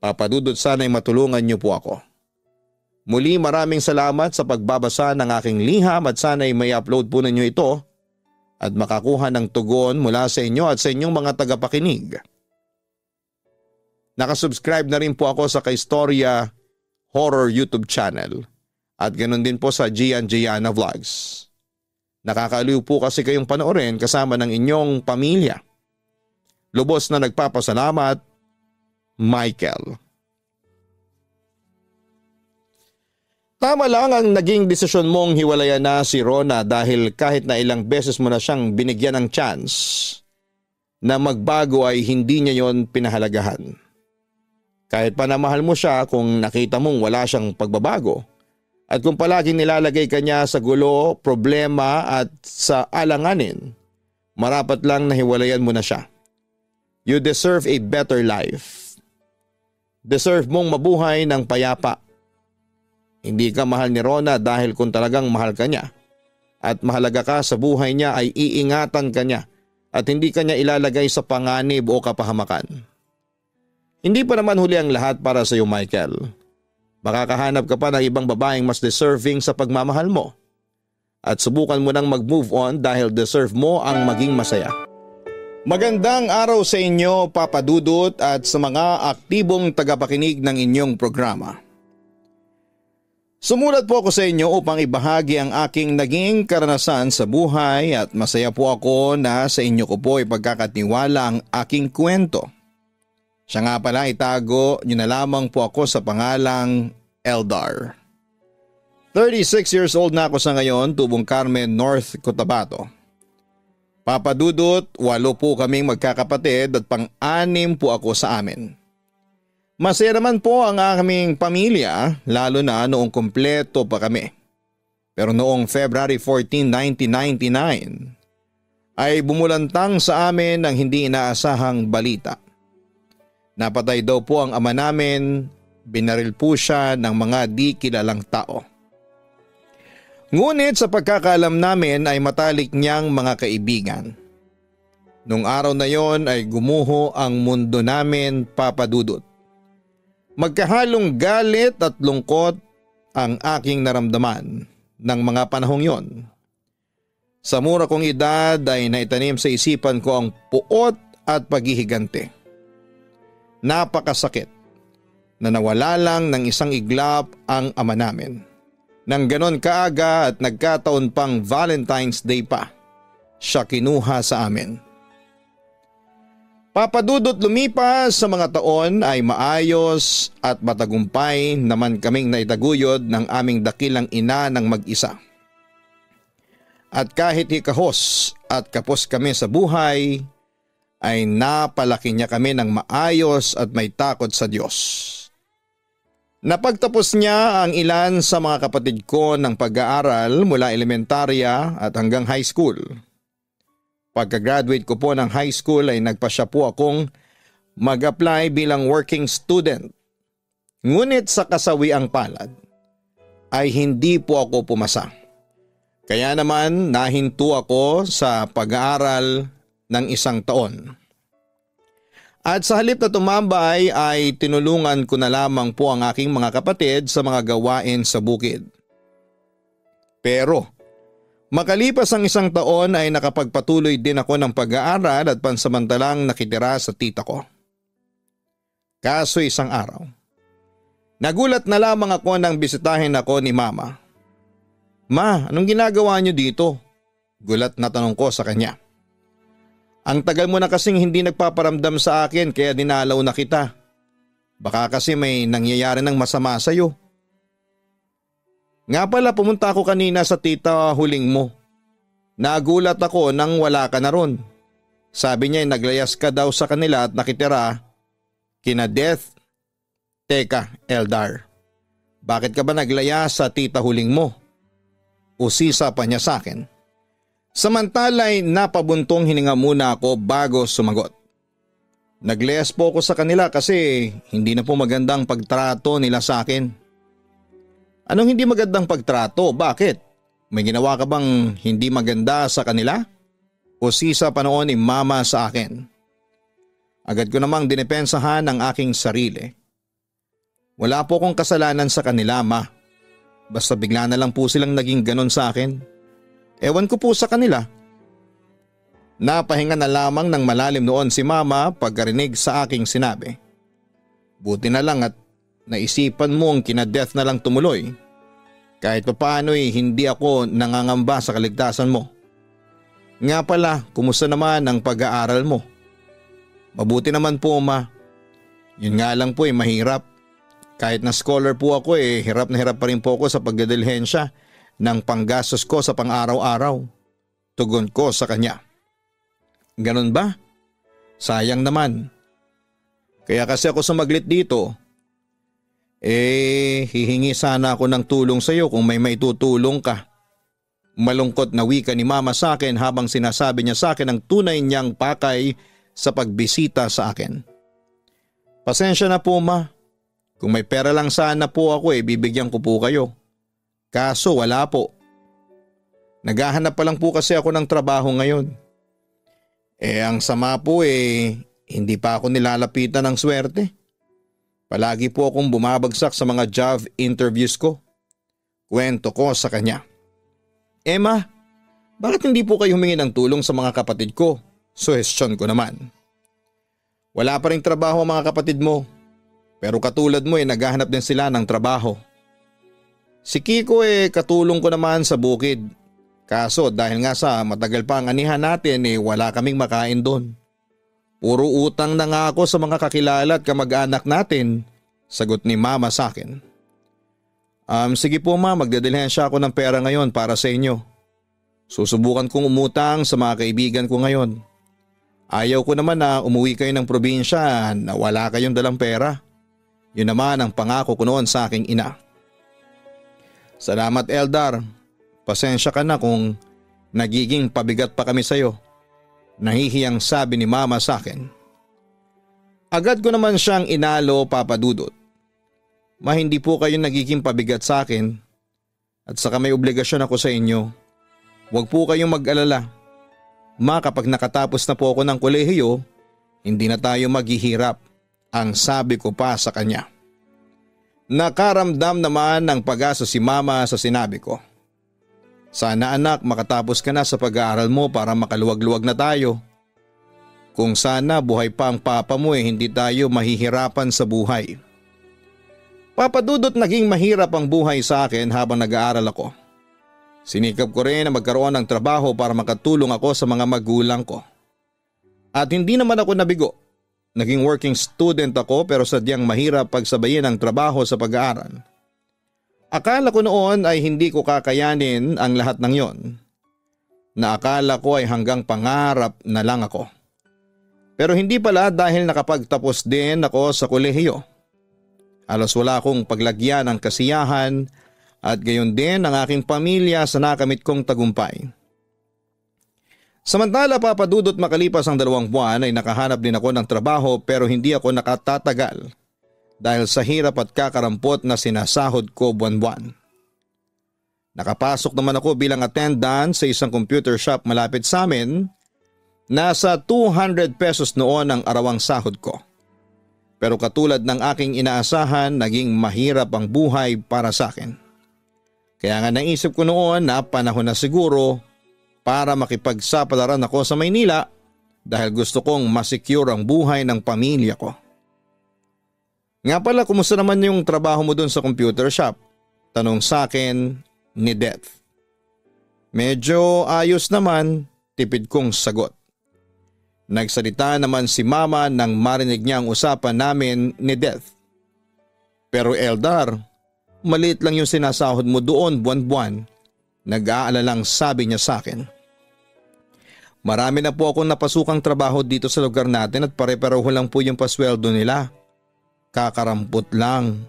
Speaker 1: Papa Dudut, sana'y matulungan niyo po ako. Muli maraming salamat sa pagbabasa ng aking liham at sana'y may upload po ninyo ito at makakuha ng tugon mula sa inyo at sa inyong mga tagapakinig. Nakasubscribe na rin po ako sa Kaistorya Horror YouTube channel at ganoon din po sa Gian Gianna Vlogs. Nakakaliw po kasi kayong panoorin kasama ng inyong pamilya. Lubos na nagpapasalamat, Michael. Tama lang ang naging desisyon mong hiwalayan na si Rona dahil kahit na ilang beses mo na siyang binigyan ng chance na magbago ay hindi niya yon pinahalagahan. Kahit pa na mahal mo siya kung nakita mong wala siyang pagbabago at kung palaging nilalagay ka niya sa gulo, problema at sa alanganin, marapat lang na hiwalayan mo na siya. You deserve a better life. Deserve mong mabuhay ng payapa. Hindi ka mahal ni Rona dahil kung talagang mahal ka niya at mahalaga ka sa buhay niya ay iingatan ka niya at hindi ka niya ilalagay sa panganib o kapahamakan. Hindi pa naman huli ang lahat para sa iyo, Michael. Makakahanap ka pa ng ibang babaeng mas deserving sa pagmamahal mo. At subukan mo nang mag-move on dahil deserve mo ang maging masaya. Magandang araw sa inyo, Papa Dudut, at sa mga aktibong tagapakinig ng inyong programa. Sumulat po ako sa inyo upang ibahagi ang aking naging karanasan sa buhay at masaya po ako na sa inyo ko po ipagkakatiwala ang aking kwento. Siya nga pala, itago niyo na lamang po ako sa pangalang Eldar. 36 years old na ako sa ngayon, Tubong Carmen, North Cotabato. Papa Dudut, 8 po kaming magkakapatid at pang-6 po ako sa amin. Masaya naman po ang aming pamilya, lalo na noong kumpleto pa kami. Pero noong February 14, 1999 ay bumulantang sa amin ang hindi inaasahang balita. Napatay daw po ang ama namin, binaril po siya ng mga di kilalang tao. Ngunit sa pagkakaalam namin ay matalik niyang mga kaibigan. Nung araw na yon ay gumuho ang mundo namin, Papa Dudut. Magkahalong galit at lungkot ang aking naramdaman ng mga panahong yon. Sa mura kong edad ay naitanim sa isipan ko ang puot at paghihigante. Napakasakit na nawala lang ng isang iglap ang ama namin. Nang ganon kaaga at nagkataon pang Valentine's Day pa, siya kinuha sa amin. Papadudot lumipas sa mga taon ay maayos at matagumpay naman kaming naitaguyod ng aming dakilang ina ng mag-isa. At kahit hikahos at kapos kami sa buhay, ay napalaki niya kami ng maayos at may takot sa Diyos. Napagtapos niya ang ilan sa mga kapatid ko ng pag-aaral mula elementarya at hanggang high school. Pagka-graduate ko po ng high school ay nagpasya po akong mag-apply bilang working student. Ngunit sa kasawiang palad ay hindi po ako pumasa. Kaya naman nahinto ako sa pag-aaral ng isang taon. At sa halip na tumambay ay tinulungan ko na lamang po ang aking mga kapatid sa mga gawain sa bukid. Pero makalipas ang isang taon ay nakapagpatuloy din ako ng pag-aaral at pansamantalang nakitira sa tita ko. Kaso isang araw, nagulat na lamang ako nang bisitahin ako ni Mama. Ma, anong ginagawa niyo dito? Gulat na tanong ko sa kanya. Ang tagal mo na kasing hindi nagpaparamdam sa akin kaya dinalaw na kita. Baka kasi may nangyayari ng masama sa'yo. Nga pala pumunta ako kanina sa tita huling mo. Nagulat ako nang wala ka na ron. Sabi niya ay naglayas ka daw sa kanila at nakitira kina Death. Teka, Eldar. Bakit ka ba naglayas sa tita huling mo? Usisa pa niya sa akin. Samantala'y napabuntong hininga muna ako bago sumagot. Naglayas po ako sa kanila kasi hindi na po magandang pagtrato nila sa akin. Anong hindi magandang pagtrato? Bakit? May ginawa ka bang hindi maganda sa kanila? O sisa pa noon ni Mama sa akin. Agad ko namang dinepensahan ang aking sarili. Wala po akong kasalanan sa kanila, Ma. Basta bigla na lang po silang naging ganon sa akin. Ewan ko po sa kanila. Napahinga na lamang ng malalim noon si Mama pagkarinig sa aking sinabi. Buti na lang at naisipan mong kina-death na lang tumuloy. Kahit papaano'y hindi ako nangangamba sa kaligtasan mo. Nga pala, kumusta naman ang pag-aaral mo? Mabuti naman po, Ma. Yun nga lang po mahirap. Kahit na scholar po ako hirap na hirap pa rin po ako sa pagdadilhensya ng panggastos ko sa pang-araw-araw. Tugon ko sa kanya. Ganon ba? Sayang naman. Kaya kasi ako sumaglit dito. Hihingi sana ako ng tulong sa iyo kung may maitutulong ka. Malungkot na wika ni Mama sa akin habang sinasabi niya sa akin ang tunay niyang pakay sa pagbisita sa akin. Pasensya na po, Ma. Kung may pera lang sana po ako bibigyan ko po kayo. Kaso wala po. Naghahanap pa lang po kasi ako ng trabaho ngayon. Ang sama po hindi pa ako nilalapitan ng swerte. Palagi po akong bumabagsak sa mga job interviews ko. Kwento ko sa kanya. Ma, bakit hindi po kayo humingi ng tulong sa mga kapatid ko? Suhestyon ko naman. Wala pa ring trabaho ang mga kapatid mo. Pero katulad mo naghahanap din sila ng trabaho. Si Kiko katulong ko naman sa bukid. Kaso dahil nga sa matagal pa ang anihan natin wala kaming makain doon. Puro utang na nga ako sa mga kakilala at kamag-anak natin, sagot ni Mama sa akin. Sige po, Ma, magdadilhensya ako ng pera ngayon para sa inyo. Susubukan kong umutang sa mga kaibigan ko ngayon. Ayaw ko naman na umuwi kayo ng probinsya na wala kayong dalang pera. Yun naman ang pangako ko noon sa aking ina. Salamat, Eldar. Pasensya ka na kung nagiging pabigat pa kami sa iyo. Nahihiyang sabi ni Mama sa akin. Agad ko naman siyang inalo, Papa Dudut. Ma, hindi po kayo nagiging pabigat sa akin at saka may obligasyon ako sa inyo. Huwag po kayong mag-alala. Ma, kapag nakatapos na po ako ng kolehiyo, hindi na tayo maghihirap, ang sabi ko pa sa kanya. Nakaramdam naman ng pag-asa si mama sa sinabi ko. Sana anak, makatapos ka na sa pag-aaral mo para makaluwag-luwag na tayo. Kung sana buhay pa ang papa mo hindi tayo mahihirapan sa buhay. Papa Dudut, naging mahirap ang buhay sa akin habang nag-aaral ako. Sinikap ko rin na magkaroon ng trabaho para makatulong ako sa mga magulang ko. At hindi naman ako nabigo. Naging working student ako pero sadyang mahirap pagsabayin ang trabaho sa pag-aaral. Akala ko noon ay hindi ko kakayanin ang lahat ng yon. Naakala ko ay hanggang pangarap na lang ako. Pero hindi pala dahil nakapagtapos din ako sa kolehiyo. Halos wala akong paglagyan ng kasiyahan at gayon din ang aking pamilya sa nakamit kong tagumpay. Samantala, Papa Dudut, makalipas ang 2 buwan ay nakahanap din ako ng trabaho pero hindi ako nakatatagal dahil sa hirap at kakarampot na sinasahod ko buwan-buwan. Nakapasok naman ako bilang attendant sa isang computer shop malapit sa amin. Nasa 200 pesos noon ang arawang sahod ko. Pero katulad ng aking inaasahan, naging mahirap ang buhay para sa akin. Kaya nga naisip ko noon na panahon na siguro para makipagsapalaran ako sa Maynila dahil gusto kong masecure ang buhay ng pamilya ko. Nga pala, kumusta naman yung trabaho mo dun sa computer shop? Tanong sa akin ni Death. Medyo ayos naman, tipid kong sagot. Nagsalita naman si mama nang marinig niya ang usapan namin ni Death. Pero Eldar, maliit lang yung sinasahod mo doon buwan-buwan. Nag-aalalang sabi niya sa akin. Marami na po akong napasukang trabaho dito sa lugar natin at pare-pareho lang po yung pasweldo nila. Kakarampot lang.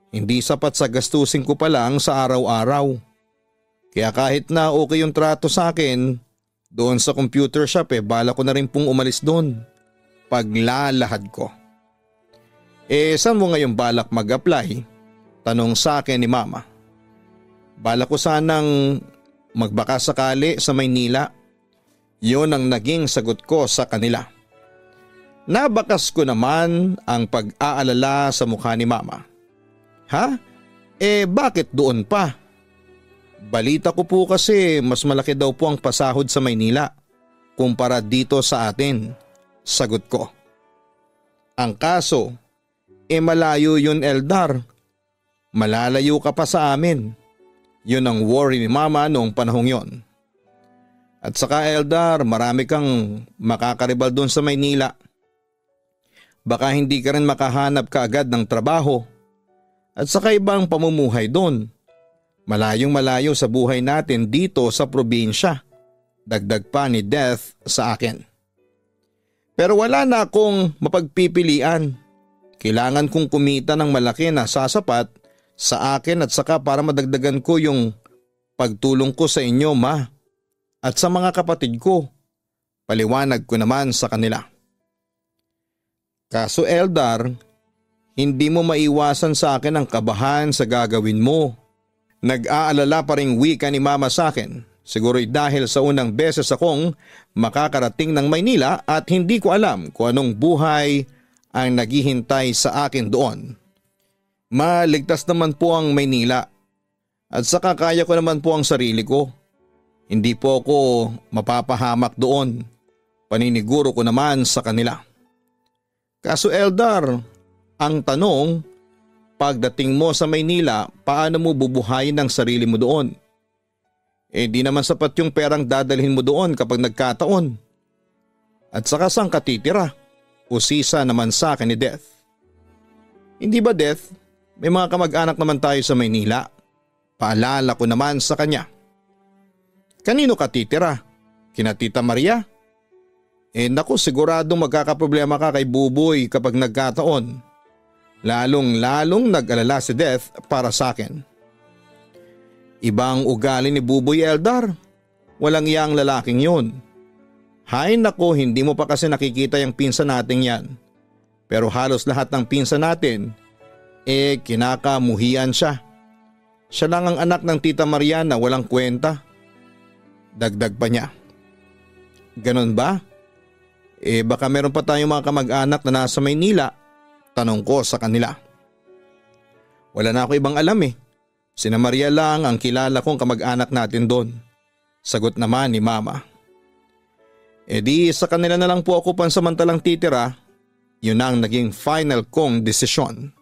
Speaker 1: Hindi sapat sa gastusin ko pa lang sa araw-araw. Kaya kahit na okay yung trato sa akin, doon sa computer shop bala ko na rin pong umalis doon. Paglalahad ko. Saan mo ngayon balak mag-apply? Tanong sa akin ni mama. Balak ko sanang magbaka sakali sa Maynila. Yun ang naging sagot ko sa kanila. Nabakas ko naman ang pag-aalala sa mukha ni mama. Ha? Bakit doon pa? Balita ko po kasi mas malaki daw po ang pasahod sa Maynila kumpara dito sa atin, sagot ko. Ang kaso, malayo yun Eldar. Malalayo ka pa sa amin. Yun ang worry ni mama noong panahong yon. At saka Eldar, marami kang makakaribal doon sa Maynila. Baka hindi ka rin makahanap kaagad ng trabaho. At saka ibang pamumuhay doon. Malayong malayo sa buhay natin dito sa probinsya. Dagdag pa ni Death sa akin. Pero wala na akong mapagpipilian. Kailangan kong kumita ng malaki na sasapat sa akin at saka para madagdagan ko yung pagtulong ko sa inyo, ma. At sa mga kapatid ko. Paliwanag ko naman sa kanila. Kaso Eldar, hindi mo maiwasan sa akin ang kabahan sa gagawin mo. Nag-aalala pa ring wika ni mama sa akin. Siguro'y dahil sa unang beses akong makakarating ng Maynila at hindi ko alam kung anong buhay ang naghihintay sa akin doon. Maligtas naman po ang Maynila at saka kaya ko naman po ang sarili ko. Hindi po ako mapapahamak doon. Paniniguro ko naman sa kanila. Kaso Eldar, ang tanong, pagdating mo sa Maynila, paano mo bubuhayin ang sarili mo doon? Di naman sapat yung perang dadalhin mo doon kapag nagkataon. At saka saan ka titira? Usisa naman sa akin ni Death. Hindi ba Death, may mga kamag-anak naman tayo sa Maynila? Paalala ko naman sa kanya. Kanino ka titira? Kina Tita Maria? Naku, siguradong magkakaproblema ka kay Buboy kapag nagkataon. Lalong nag-alala si Death para sa akin. Ibang ugali ni Buboy Eldar. Walang iyang lalaking yun. Hay nako, hindi mo pa kasi nakikita yung pinsan natin yan. Pero halos lahat ng pinsan natin, kinakamuhian siya. Siya lang ang anak ng Tita Maria na walang kwenta. Dagdag pa niya. Ganon ba? Baka meron pa tayong mga kamag-anak na nasa Maynila, tanong ko sa kanila. Wala na ako ibang alam Sina Maria lang ang kilala kong kamag-anak natin doon. Sagot naman ni Mama. Di sa kanila na lang po ako pansamantalang titira. Yun ang naging final kong desisyon.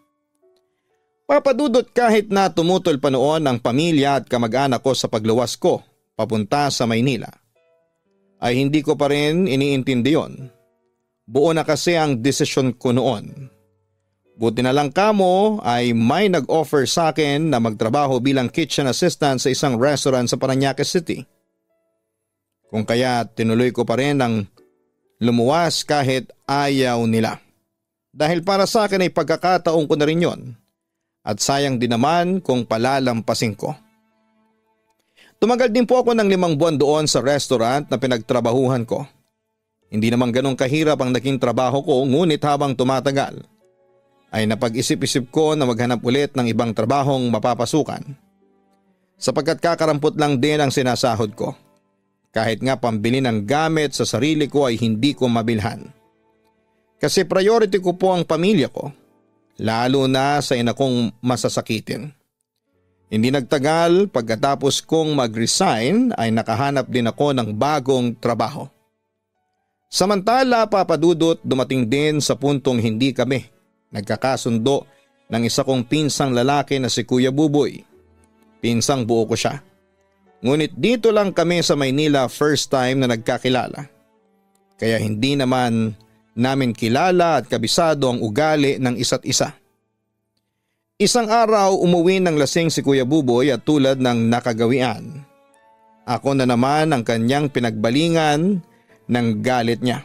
Speaker 1: Papadudot kahit na tumutol pa noon ang pamilya at kamag-anak ko sa pagluwas ko papunta sa Maynila, ay hindi ko pa rin iniintindi yon. Buo na kasi ang desisyon ko noon. Buti na lang kamo ay may nag-offer sa akin na magtrabaho bilang kitchen assistant sa isang restaurant sa Parañaque City. Kung kaya tinuloy ko pa rin ang lumuwas kahit ayaw nila. Dahil para sa akin ay pagkakataon ko na rin yon. At sayang din naman kung palalampasin ko. Tumagal din po ako ng 5 buwan doon sa restaurant na pinagtrabahuhan ko. Hindi naman ganun kahirap ang naging trabaho ko, ngunit habang tumatagal ay napag-isip-isip ko na maghanap ulit ng ibang trabahong mapapasukan. Sapagkat kakarampot lang din ang sinasahod ko. Kahit nga pambili ng gamit sa sarili ko ay hindi ko mabilhan. Kasi priority ko po ang pamilya ko, lalo na sa ina kong masasakitin. Hindi nagtagal, pagkatapos kong mag-resign ay nakahanap din ako ng bagong trabaho. Samantala, Papadudot, dumating din sa puntong hindi kami nagkakasundo ng isa kong pinsang lalaki na si Kuya Buboy. Pinsang buo ko siya. Ngunit dito lang kami sa Maynila first time na nagkakilala. Kaya hindi naman namin kilala at kabisado ang ugali ng isa't isa. Isang araw umuwi ng lasing si Kuya Buboy at tulad ng nakagawian. Ako na naman ang kanyang pinagbalingan ng galit niya.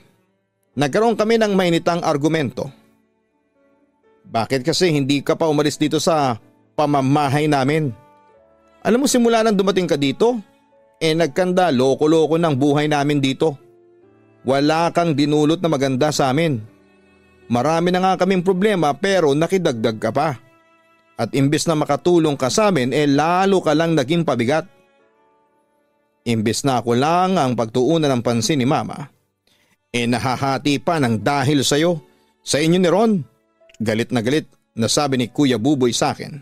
Speaker 1: Nagkaroon kami ng mainitang argumento. Bakit kasi hindi ka pa umalis dito sa pamamahay namin? Alam mo, simula nang dumating ka dito, nagkanda loko-loko ng buhay namin dito. Wala kang dinulot na maganda sa amin. Marami na nga kaming problema pero nakidagdag ka pa. At imbes na makatulong ka sa amin, lalo ka lang naging pabigat. Imbes na ako lang ang pagtuunan ng pansin ni Mama, nahahati pa ng dahil sa'yo, sa inyo ni Ron. Galit na sabi ni Kuya Buboy sa akin.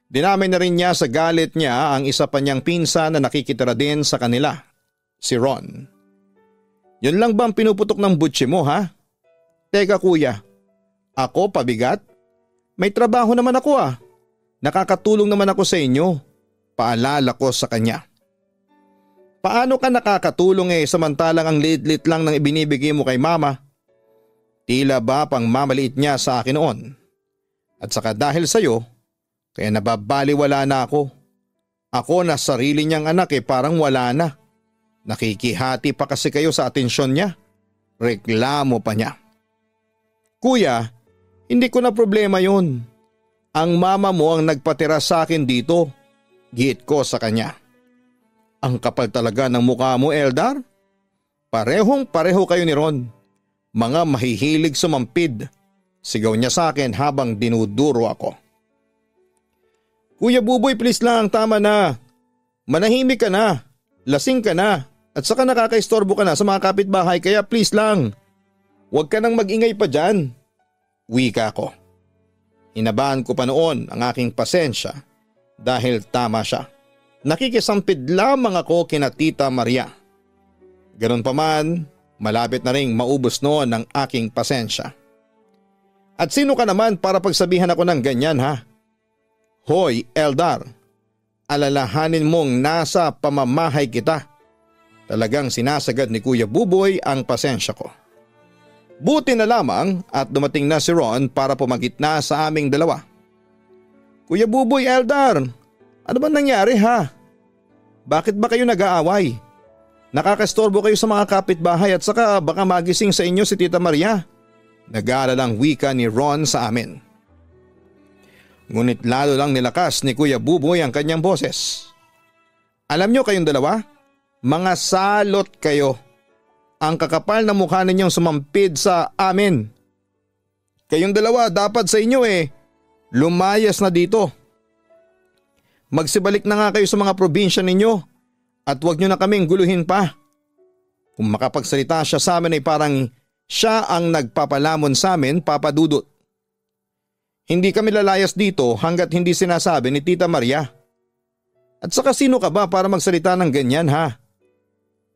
Speaker 1: Dinamay na rin niya sa galit niya ang isa pa niyang pinsan na nakikitira din sa kanila, si Ron. Yun lang ba ang pinuputok ng butsi mo, ha? Teka kuya, ako pabigat? May trabaho naman ako Nakakatulong naman ako sa inyo. Paalala ko sa kanya. Paano ka nakakatulong samantalang ang liit-liit lang ng ibinibigay mo kay Mama? Tila ba pang mamaliit niya sa akin noon? At saka dahil sa'yo, kaya nababaliwala na ako. Ako na sarili niyang anak parang wala na. Nakikihati pa kasi kayo sa atensyon niya. Reklamo pa niya. Kuya, hindi ko na problema yun. Ang mama mo ang nagpatira sa akin dito. Giit ko sa kanya. Ang kapal talaga ng mukha mo, Eldar. Parehong-pareho kayo ni Ron. Mga mahihilig sumampid. Sigaw niya sa akin habang dinuduro ako. Kuya Buboy, please lang, tama na. Manahimik ka na. Lasing ka na. At saka nakakaistorbo ka na sa mga kapitbahay kaya please lang. Huwag ka nang mag-ingay pa dyan. Wika ko. Hinabahan ko pa noon ang aking pasensya dahil tama siya. Nakikisampid lamang ako kina Tita Maria. Ganun pa man, malapit na ring maubos noon ang aking pasensya. At sino ka naman para pagsabihan ako ng ganyan, ha? Hoy, Eldar, alalahanin mong nasa pamamahay kita. Talagang sinasagad ni Kuya Buboy ang pasensya ko. Buti na lamang at dumating na si Ron para pumagitna sa aming dalawa. Kuya Buboy, Eldar, ano ba nangyari, ha? Bakit ba kayo nag-aaway? Nakakastorbo kayo sa mga kapitbahay at saka baka magising sa inyo si Tita Maria. Nag-aalalang wika ni Ron sa amin. Ngunit lalo lang nilakas ni Kuya Buboy ang kanyang boses. Alam nyo kayong dalawa? Mga salot kayo. Ang kakapal na mukha ninyong sumampid sa amin. Kayong dalawa dapat sa inyo lumayas na dito. Magsibalik na nga kayo sa mga probinsya ninyo at huwag nyo na kaming guluhin pa. Kung makapagsalita siya sa amin ay parang siya ang nagpapalamon sa amin, Papa Dudut. Hindi kami lalayas dito hanggat hindi sinasabi ni Tita Maria. At saka sino ka ba para magsalita ng ganyan ha?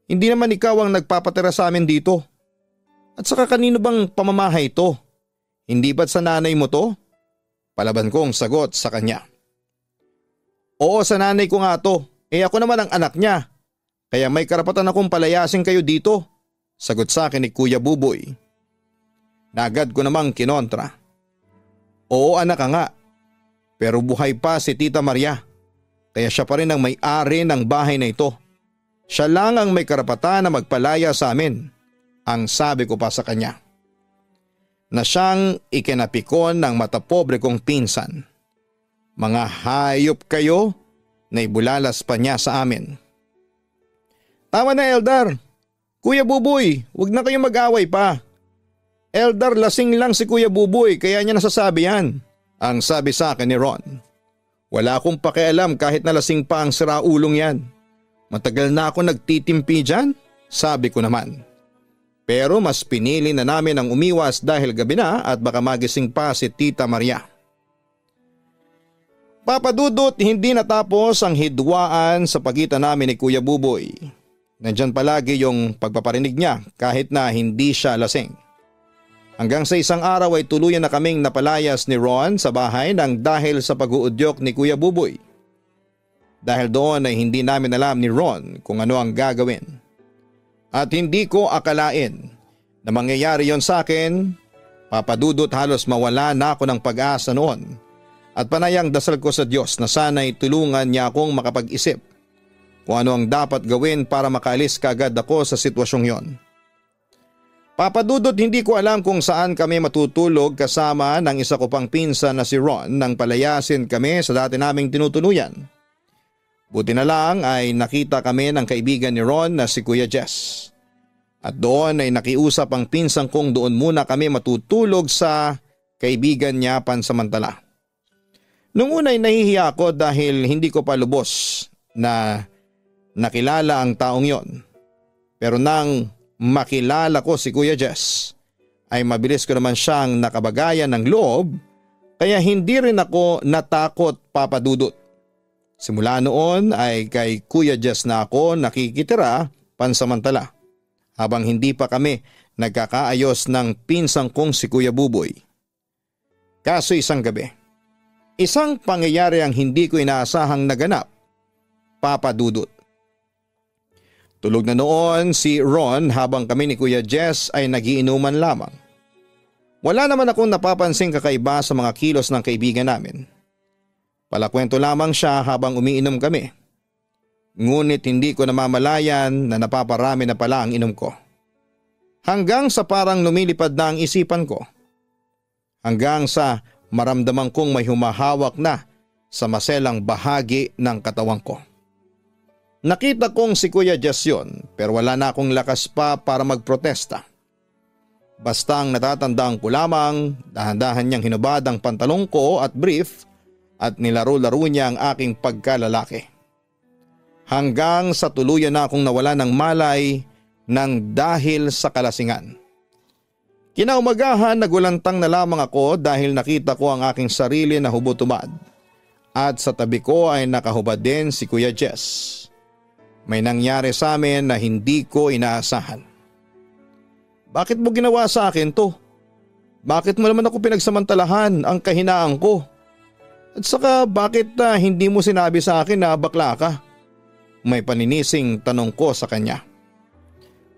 Speaker 1: Hindi naman ikaw ang nagpapatira sa amin dito. At saka kanino bang pamamahay ito? Hindi ba't sa nanay mo to? Palaban kong sagot sa kanya. Oo, sa nanay ko nga to. Ako naman ang anak niya. Kaya may karapatan akong palayasin kayo dito. Sagot sa akin ni Kuya Buboy. Nagad ko namang kinontra. Oo anak ka nga. Pero buhay pa si Tita Maria. Kaya siya pa rin ang may-ari ng bahay na ito. Siya lang ang may karapatan na magpalaya sa amin. Ang sabi ko pa sa kanya. Na siyang ikinapikon ng matapobre kong pinsan. Mga hayop kayo na ibulalas pa niya sa amin. Tama na Eldar. Kuya Buboy, huwag na kayong mag-away pa. Eldar, lasing lang si Kuya Buboy kaya niya nasasabi yan. Ang sabi sa akin ni Ron. Wala akong pakialam kahit na lasing pa ang siraulong yan. Matagal na ako nagtitimpi dyan, sabi ko naman. Pero mas pinili na namin ang umiwas dahil gabi na at baka magising pa si Tita Maria. Papa Dudut, hindi natapos ang hidwaan sa pagitan namin ni Kuya Buboy. Nandyan palagi yung pagpaparinig niya kahit na hindi siya lasing. Hanggang sa isang araw ay tuluyan na kaming napalayas ni Ron sa bahay nang dahil sa pag-uudyok ni Kuya Buboy. Dahil doon ay hindi namin alam ni Ron kung ano ang gagawin. At hindi ko akalain na mangyayari yon sa akin. Papa Dudut, halos mawala na ako ng pag-asa noon. At panayang dasal ko sa Diyos na sana'y tulungan niya akong makapag-isip kung ano ang dapat gawin para makaalis kaagad ako sa sitwasyong yon. Papa Dudut, hindi ko alam kung saan kami matutulog kasama ng isa ko pang pinsan na si Ron nang palayasin kami sa dati naming tinutuluyan. Buti na lang ay nakita kami ng kaibigan ni Ron na si Kuya Jess. At doon ay nakiusap ang pinsan kong doon muna kami matutulog sa kaibigan niya pansamantala. Nung una ay nahihiya ako dahil hindi ko pa lubos na nakilala ang taong yon. Pero nang makilala ko si Kuya Jess, ay mabilis ko naman siyang nakabagayan ng loob kaya hindi rin ako natakot, Papa Dudut. Simula noon ay kay Kuya Jess na ako nakikitira pansamantala habang hindi pa kami nagkakaayos ng pinsang kong si Kuya Buboy. Kaso isang gabi, isang pangyayari ang hindi ko inaasahang naganap, Papa Dudut. Tulog na noon si Ron habang kami ni Kuya Jess ay nagiinuman lamang. Wala naman akong napapansing kakaiba sa mga kilos ng kaibigan namin. Palakwento lamang siya habang umiinom kami. Ngunit hindi ko namamalayan na napaparami na pala ang inom ko. Hanggang sa parang lumilipad na ang isipan ko. Hanggang sa maramdaman kong may humahawak na sa maselang bahagi ng katawan ko. Nakita kong si Kuya Jess yun pero wala na akong lakas pa para magprotesta. Basta ang natatandaan ko lamang, dahan-dahan niyang hinubad ang pantalong ko at brief at nilaro-laro niya ang aking pagkalalaki. Hanggang sa tuluyan na akong nawala ng malay nang dahil sa kalasingan. Kinaumagahan nagulantang na lamang ako dahil nakita ko ang aking sarili na hubot-tumad at sa tabi ko ay nakahubad din si Kuya Jess. May nangyari sa amin na hindi ko inaasahan. Bakit mo ginawa sa akin to? Bakit mo naman ako pinagsamantalahan ang kahinaan ko? At saka bakit hindi mo sinabi sa akin na bakla ka? May paninising tanong ko sa kanya.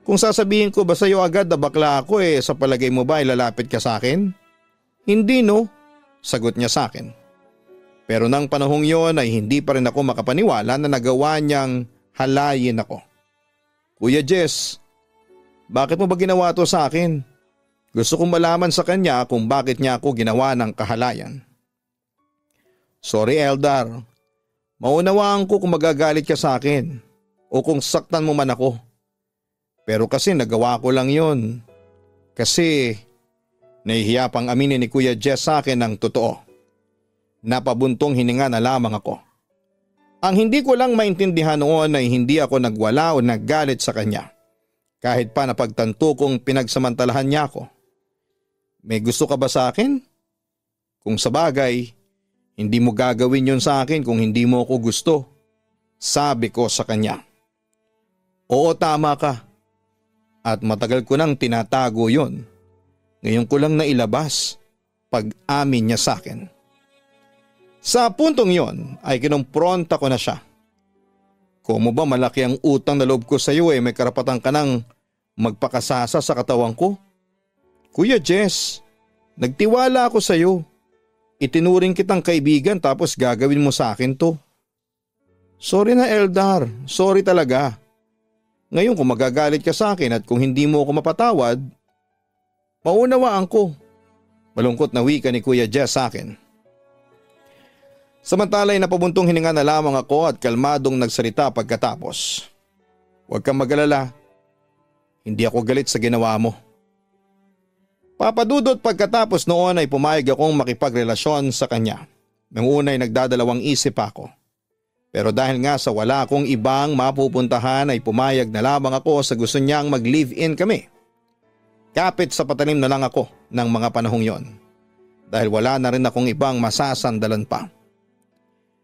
Speaker 1: Kung sasabihin ko ba sa iyo agad na bakla ako sa palagay mo ba ilalapit ka sa akin? Hindi no, sagot niya sa akin. Pero nang panahong yon ay hindi pa rin ako makapaniwala na nagawa niyang halayin ako. Kuya Jess, bakit mo ba ginawa to sa akin? Gusto kong malaman sa kanya kung bakit niya ako ginawa ng kahalayan. Sorry Eldar, maunawaan ko kung magagalit ka sa akin o kung saktan mo man ako. Pero kasi nagawa ko lang yon. Kasi nahihiya pang aminin ni Kuya Jess sa akin ng totoo. Napabuntong hininga na lamang ako. Ang hindi ko lang maintindihan noon ay hindi ako nagwala o naggalit sa kanya. kahit pa napagtanto kong pinagsamantalahan niya ako. May gusto ka ba sa akin? Kung sa bagay, hindi mo gagawin yon sa akin kung hindi mo ako gusto, sabi ko sa kanya. Oo, tama ka. At matagal ko nang tinatago yon. Ngayon ko lang nailabas pag-amin niya sa akin. Sa puntong yon ay kinumpronta ko na siya. Kung mo ba malaki ang utang na loob ko sa iyo may karapatan ka nang magpakasasa sa katawan ko? Kuya Jess, nagtiwala ako sa iyo. Itinuring kitang kaibigan tapos gagawin mo sa akin to. Sorry na Eldar, sorry talaga. Ngayon kung magagalit ka sa akin at kung hindi mo ako mapatawad, maunawaan ko. Malungkot na wika ni Kuya Jess sa akin. Samantala ay napabuntong hininga na lamang ako at kalmadong nagsalita pagkatapos. Huwag kang mag-alala. Hindi ako galit sa ginawa mo. Papadudot pagkatapos noon ay pumayag akong makipagrelasyon sa kanya. Nang una ay nagdadalawang isip ako. Pero dahil nga sa wala akong ibang mapupuntahan ay pumayag na lamang ako sa gusto niyang mag-live-in kami. Kapit sa patalim na lang ako ng mga panahong yon. Dahil wala na rin akong ibang masasandalan pa.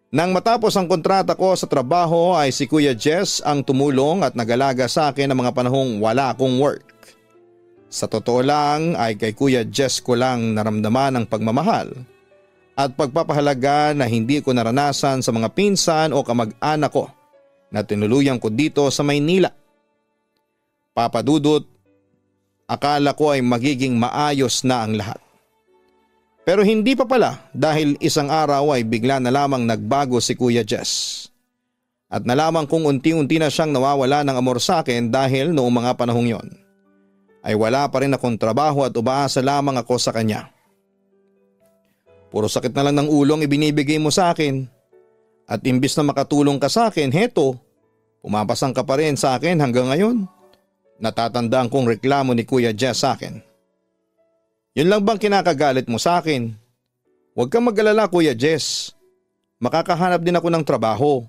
Speaker 1: Nang matapos ang kontrata ko sa trabaho ay si Kuya Jess ang tumulong at nag-alaga sa akin ng mga panahong wala akong work. Sa totoo lang ay kay Kuya Jess ko lang naramdaman ang pagmamahal at pagpapahalaga na hindi ko naranasan sa mga pinsan o kamag-anak ko na tinuluyan ko dito sa Maynila. Papadudot, akala ko ay magiging maayos na ang lahat. Pero hindi pa pala dahil isang araw ay bigla na lamang nagbago si Kuya Jess. At nalaman kong unti-unti na siyang nawawala ng amor sa akin dahil noong mga panahong yon ay wala pa rin akong trabaho at umaasa lamang ako sa kanya. Puro sakit na lang ng ulo ang ibinibigay mo sa akin. At imbis na makatulong ka sa akin, heto, pumapasang ka pa rin sa akin hanggang ngayon. Natatandaan kong reklamo ni Kuya Jess sa akin. Yun lang bang kinakagalit mo sa akin? Huwag kang mag-alala Kuya Jess. Makakahanap din ako ng trabaho.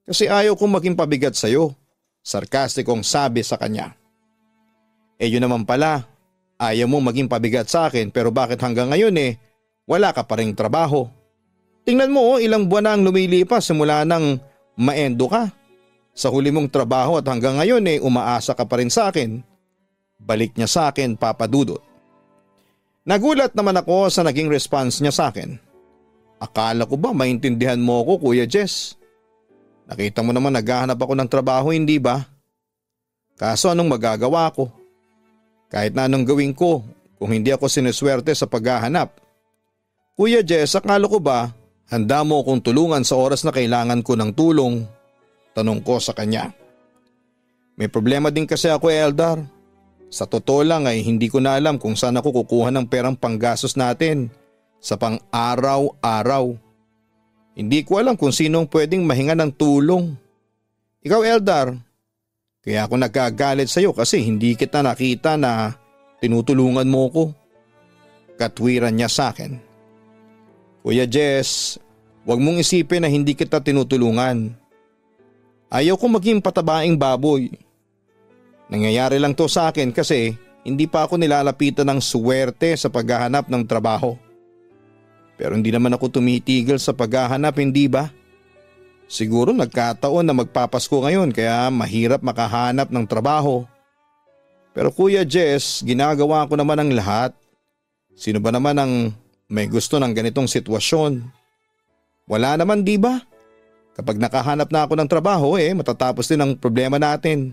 Speaker 1: Kasi ayaw kong maging pabigat sa'yo. Sarkastikong sabi sa kanya. Yun naman pala. Ayaw mong maging pabigat sa akin pero bakit hanggang ngayon wala ka pa ring trabaho? Tingnan mo ilang buwan na ang lumilipas simula nang maendo ka. Sa huli mong trabaho at hanggang ngayon umaasa ka pa rin sa akin. Balik niya sa akin papadudot. Nagulat naman ako sa naging response niya sa akin. Akala ko ba maintindihan mo ako Kuya Jess? Nakita mo naman naghahanap ako ng trabaho hindi ba? Kaso anong magagawa ko? Kahit na anong gawin ko kung hindi ako sinuswerte sa paghahanap. Kuya Jess, akala ko ba handa mo akong tulungan sa oras na kailangan ko ng tulong? Tanong ko sa kanya. May problema din kasi ako Eldar. Sa totoo lang ay hindi ko na alam kung saan ako kukuha ng perang panggastos natin sa pang-araw-araw. Hindi ko alam kung sinong pwedeng mahinga ng tulong. Ikaw Eldar, kaya ako nagkagalit sa iyo kasi hindi kita nakita na tinutulungan mo ko. Katwiran niya sa akin. Kuya Jess, huwag mong isipin na hindi kita tinutulungan. Ayaw ko maging patabaing baboy. Nangyayari lang to sa akin kasi hindi pa ako nilalapitan ng suwerte sa paghahanap ng trabaho. Pero hindi naman ako tumitigil sa paghahanap, hindi ba? Siguro nagkataon na magpapasko ngayon kaya mahirap makahanap ng trabaho. Pero Kuya Jess, ginagawa ko naman ang lahat. Sino ba naman ang may gusto ng ganitong sitwasyon? Wala naman, di ba? Kapag nakahanap na ako ng trabaho matatapos din ang problema natin.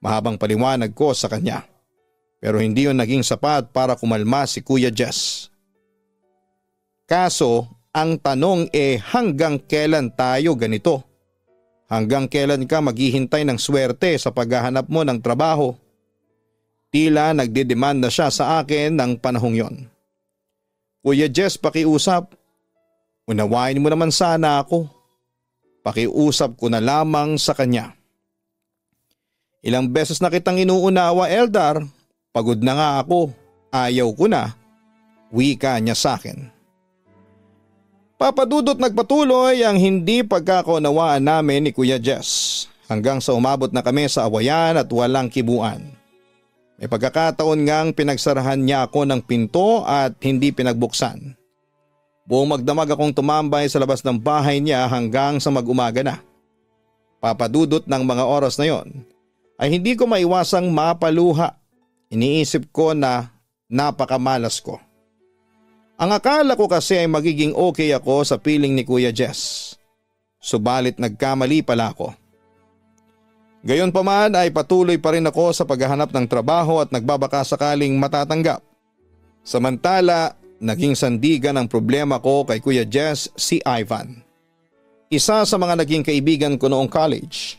Speaker 1: Mahabang paliwanag ko sa kanya. Pero hindi yun naging sapat para kumalma si Kuya Jess. Kaso ang tanong hanggang kailan tayo ganito? Hanggang kailan ka maghihintay ng swerte sa paghahanap mo ng trabaho? Tila nagdidemand na siya sa akin ng panahong yon. Kuya Jess, pakiusap. Unawain mo naman sana ako. Pakiusap ko na lamang sa kanya. Ilang beses na kitang inuunawa Eldar, pagod na nga ako, ayaw ko na, wika niya sa akin. Papadudot nagpatuloy ang hindi pagkakaunawaan namin ni Kuya Jess. hanggang sa umabot na kami sa awayan at walang kibuan. May pagkakataon ngang pinagsarahan niya ako ng pinto at hindi pinagbuksan. Buong magdamag akong tumambay sa labas ng bahay niya hanggang sa mag-umaga na. Papadudot ng mga oras na yon ay hindi ko maiwasang mapaluha. Iniisip ko na napakamalas ko. Ang akala ko kasi ay magiging okay ako sa piling ni Kuya Jess. Subalit nagkamali pala ako. Gayunpaman ay patuloy pa rin ako sa paghahanap ng trabaho at nagbabaka sakaling matatanggap. Samantala, naging sandigan ang problema ko kay Kuya Jess si Ivan. Isa sa mga naging kaibigan ko noong college.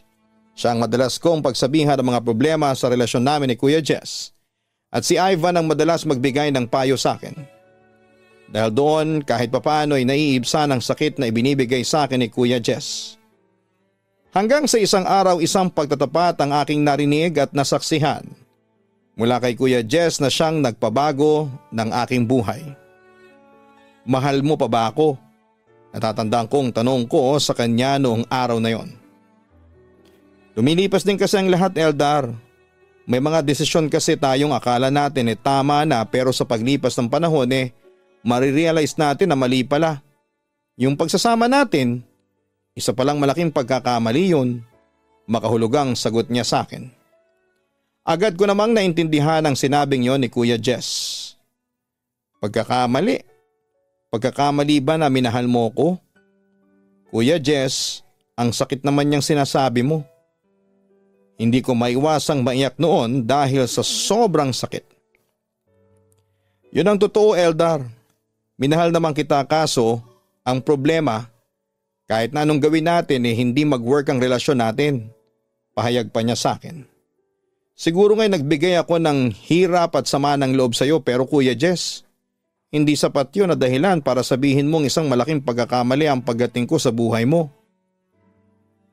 Speaker 1: Siya ang madalas kong pagsabihan ng mga problema sa relasyon namin ni Kuya Jess. At si Ivan ang madalas magbigay ng payo sa akin. Dahil doon kahit papaano ay naiibsan ang sakit na ibinibigay sa akin ni Kuya Jess. Hanggang sa isang araw isang pagtatapat ang aking narinig at nasaksihan mula kay Kuya Jess na siyang nagpabago ng aking buhay. Mahal mo pa ba ako? Natatandaan kong tanong ko sa kanya noong araw na yon. Lumilipas din kasi ang lahat, Eldar. May mga desisyon kasi tayong akala natin tama na pero sa paglipas ng panahon marirealize natin na mali pala. Yung pagsasama natin, isa palang malaking pagkakamali yun. Makahulugang sagot niya sa akin. Agad ko namang naintindihan ang sinabing yon ni Kuya Jess. Pagkakamali? Pagkakamali ba na minahal mo ko? Kuya Jess, ang sakit naman niyang sinasabi mo. Hindi ko maiwasang maiyak noon dahil sa sobrang sakit. Yun ang totoo, Eldar. Minahal naman kita kaso ang problema kahit na anong gawin natin hindi mag-work ang relasyon natin. Pahayag pa niya sa akin. Siguro nga'y nagbigay ako ng hirap at sama ng loob sa iyo pero Kuya Jess, hindi sapat yun na dahilan para sabihin mong isang malaking pagkakamali ang pagdating ko sa buhay mo.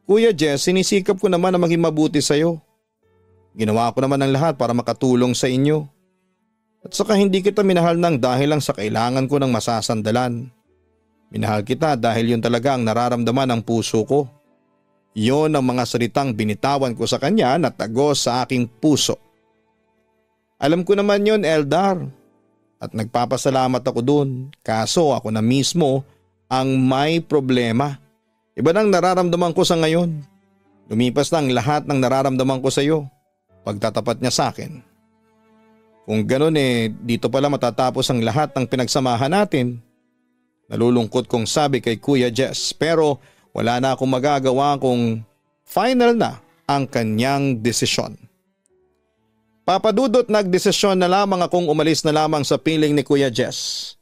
Speaker 1: Kuya Jess, sinisikap ko naman na maging mabuti sa iyo. Ginawa ko naman ang lahat para makatulong sa inyo. At saka hindi kita minahal ng dahil lang sa kailangan ko ng masasandalan. Minahal kita dahil yun talaga ang nararamdaman ng puso ko. Yun ang mga salitang binitawan ko sa kanya na tagos sa aking puso. Alam ko naman yun, Eldar. At nagpapasalamat ako dun. Kaso ako na mismo ang may problema. Iba nang nararamdaman ko sa ngayon. Lumipas na ang lahat ng nararamdaman ko sa iyo. Pagtatapat niya sa akin. Kung ganun dito pala matatapos ang lahat ng pinagsamahan natin. Nalulungkot kong sabi kay Kuya Jess pero wala na akong magagawa kung final na ang kanyang desisyon. Papadudot nagdesisyon na lamang akong umalis na lamang sa piling ni Kuya Jess.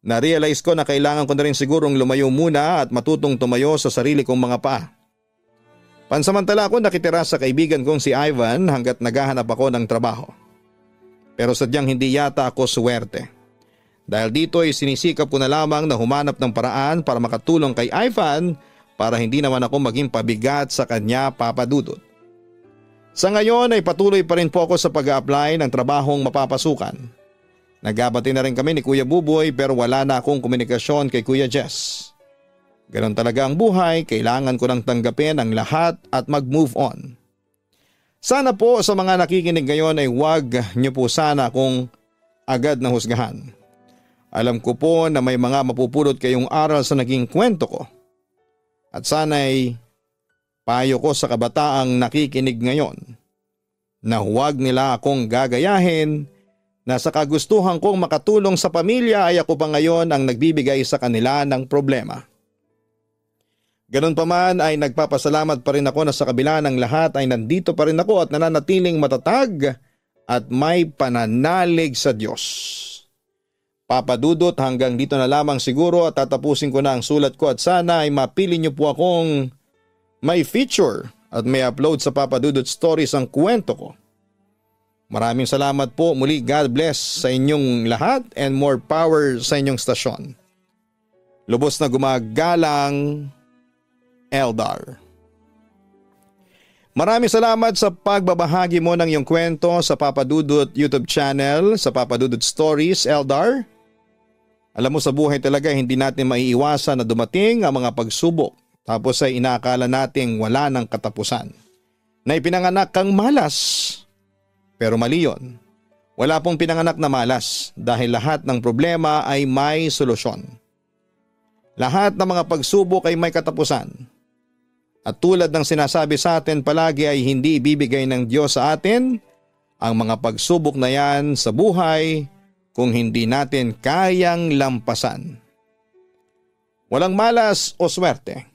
Speaker 1: Na-realize ko na kailangan ko na rin sigurong lumayo muna at matutong tumayo sa sarili kong mga paa. Pansamantala ako nakitira sa kaibigan kong si Ivan hanggat naghahanap ako ng trabaho. Pero sadyang hindi yata ako suwerte. Dahil dito ay sinisikap ko na lamang na humanap ng paraan para makatulong kay Ivan para hindi naman ako maging pabigat sa kanya, papadudot. Sa ngayon ay patuloy pa rin po ako sa pag-a-apply ng trabahong mapapasukan. Nagabati na rin kami ni Kuya Buboy pero wala na akong komunikasyon kay Kuya Jess. Ganon talaga ang buhay, kailangan ko nang tanggapin ang lahat at mag-move on. Sana po sa mga nakikinig ngayon ay huwag niyo po sana akong agad na husgahan. Alam ko po na may mga mapupulot kayong aral sa naging kwento ko. At sana'y payo ko sa kabataang nakikinig ngayon na huwag nila akong gagayahin na sa kagustuhan kong makatulong sa pamilya ay ako pa ngayon ang nagbibigay sa kanila ng problema. Ganun pa man ay nagpapasalamat pa rin ako na sa kabila ng lahat ay nandito pa rin ako at nananatiling matatag at may pananalig sa Diyos. Papadudot hanggang dito na lamang siguro at tatapusin ko na ang sulat ko at sana ay mapili niyo po akong may feature at may upload sa Papadudot Stories ang kwento ko. Maraming salamat po muli. God bless sa inyong lahat and more power sa inyong stasyon. Lubos na gumagalang Eldar. Maraming salamat sa pagbabahagi mo ng iyong kwento sa Papadudot YouTube channel, sa Papadudot Stories, Eldar. Alam mo sa buhay talaga hindi natin maiiwasan na dumating ang mga pagsubok. tapos ay inaakala nating wala ng katapusan. Na ipinanganak kang malas. Pero mali yun. Wala pong pinanganak na malas dahil lahat ng problema ay may solusyon. Lahat ng mga pagsubok ay may katapusan. At tulad ng sinasabi sa atin palagi ay hindi ibibigay ng Diyos sa atin ang mga pagsubok na yan sa buhay kung hindi natin kayang lampasan. Walang malas o swerte.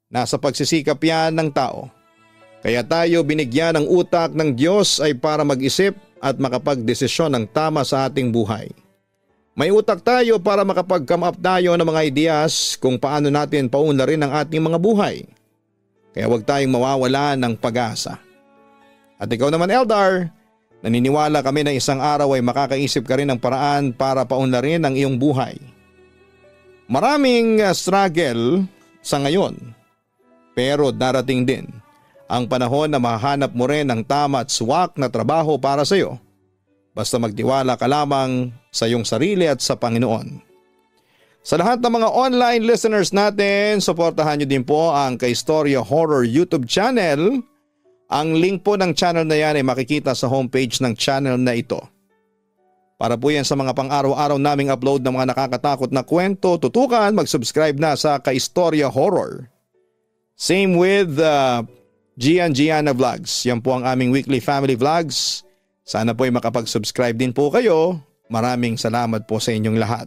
Speaker 1: Nasa pagsisikap yan ng tao. Kaya tayo binigyan ng utak ng Diyos ay para mag-isip at makapagdesisyon ng tama sa ating buhay. May utak tayo para makapag-come up tayo ng mga ideas kung paano natin paunlarin ang ating mga buhay. Kaya huwag tayong mawawala ng pag-asa. At ikaw naman Eldar, naniniwala kami na isang araw ay makakaisip ka rin ng paraan para paunlarin ang iyong buhay. Maraming struggle sa ngayon, pero darating din ang panahon na mahanap mo rin ang tama at swak na trabaho para sa iyo. Basta magtiwala ka lamang sa iyong sarili at sa Panginoon. Sa lahat ng mga online listeners natin, suportahan niyo din po ang Kaistorya Horror YouTube channel. Ang link po ng channel na yan ay makikita sa homepage ng channel na ito. Para po yan sa mga pang-araw-araw naming upload ng mga nakakatakot na kwento, tutukan mag-subscribe na sa Kaistorya Horror. Same with Gianna Vlogs. Yan po ang aming weekly family vlogs. Sana po ay makapag-subscribe din po kayo. Maraming salamat po sa inyong lahat.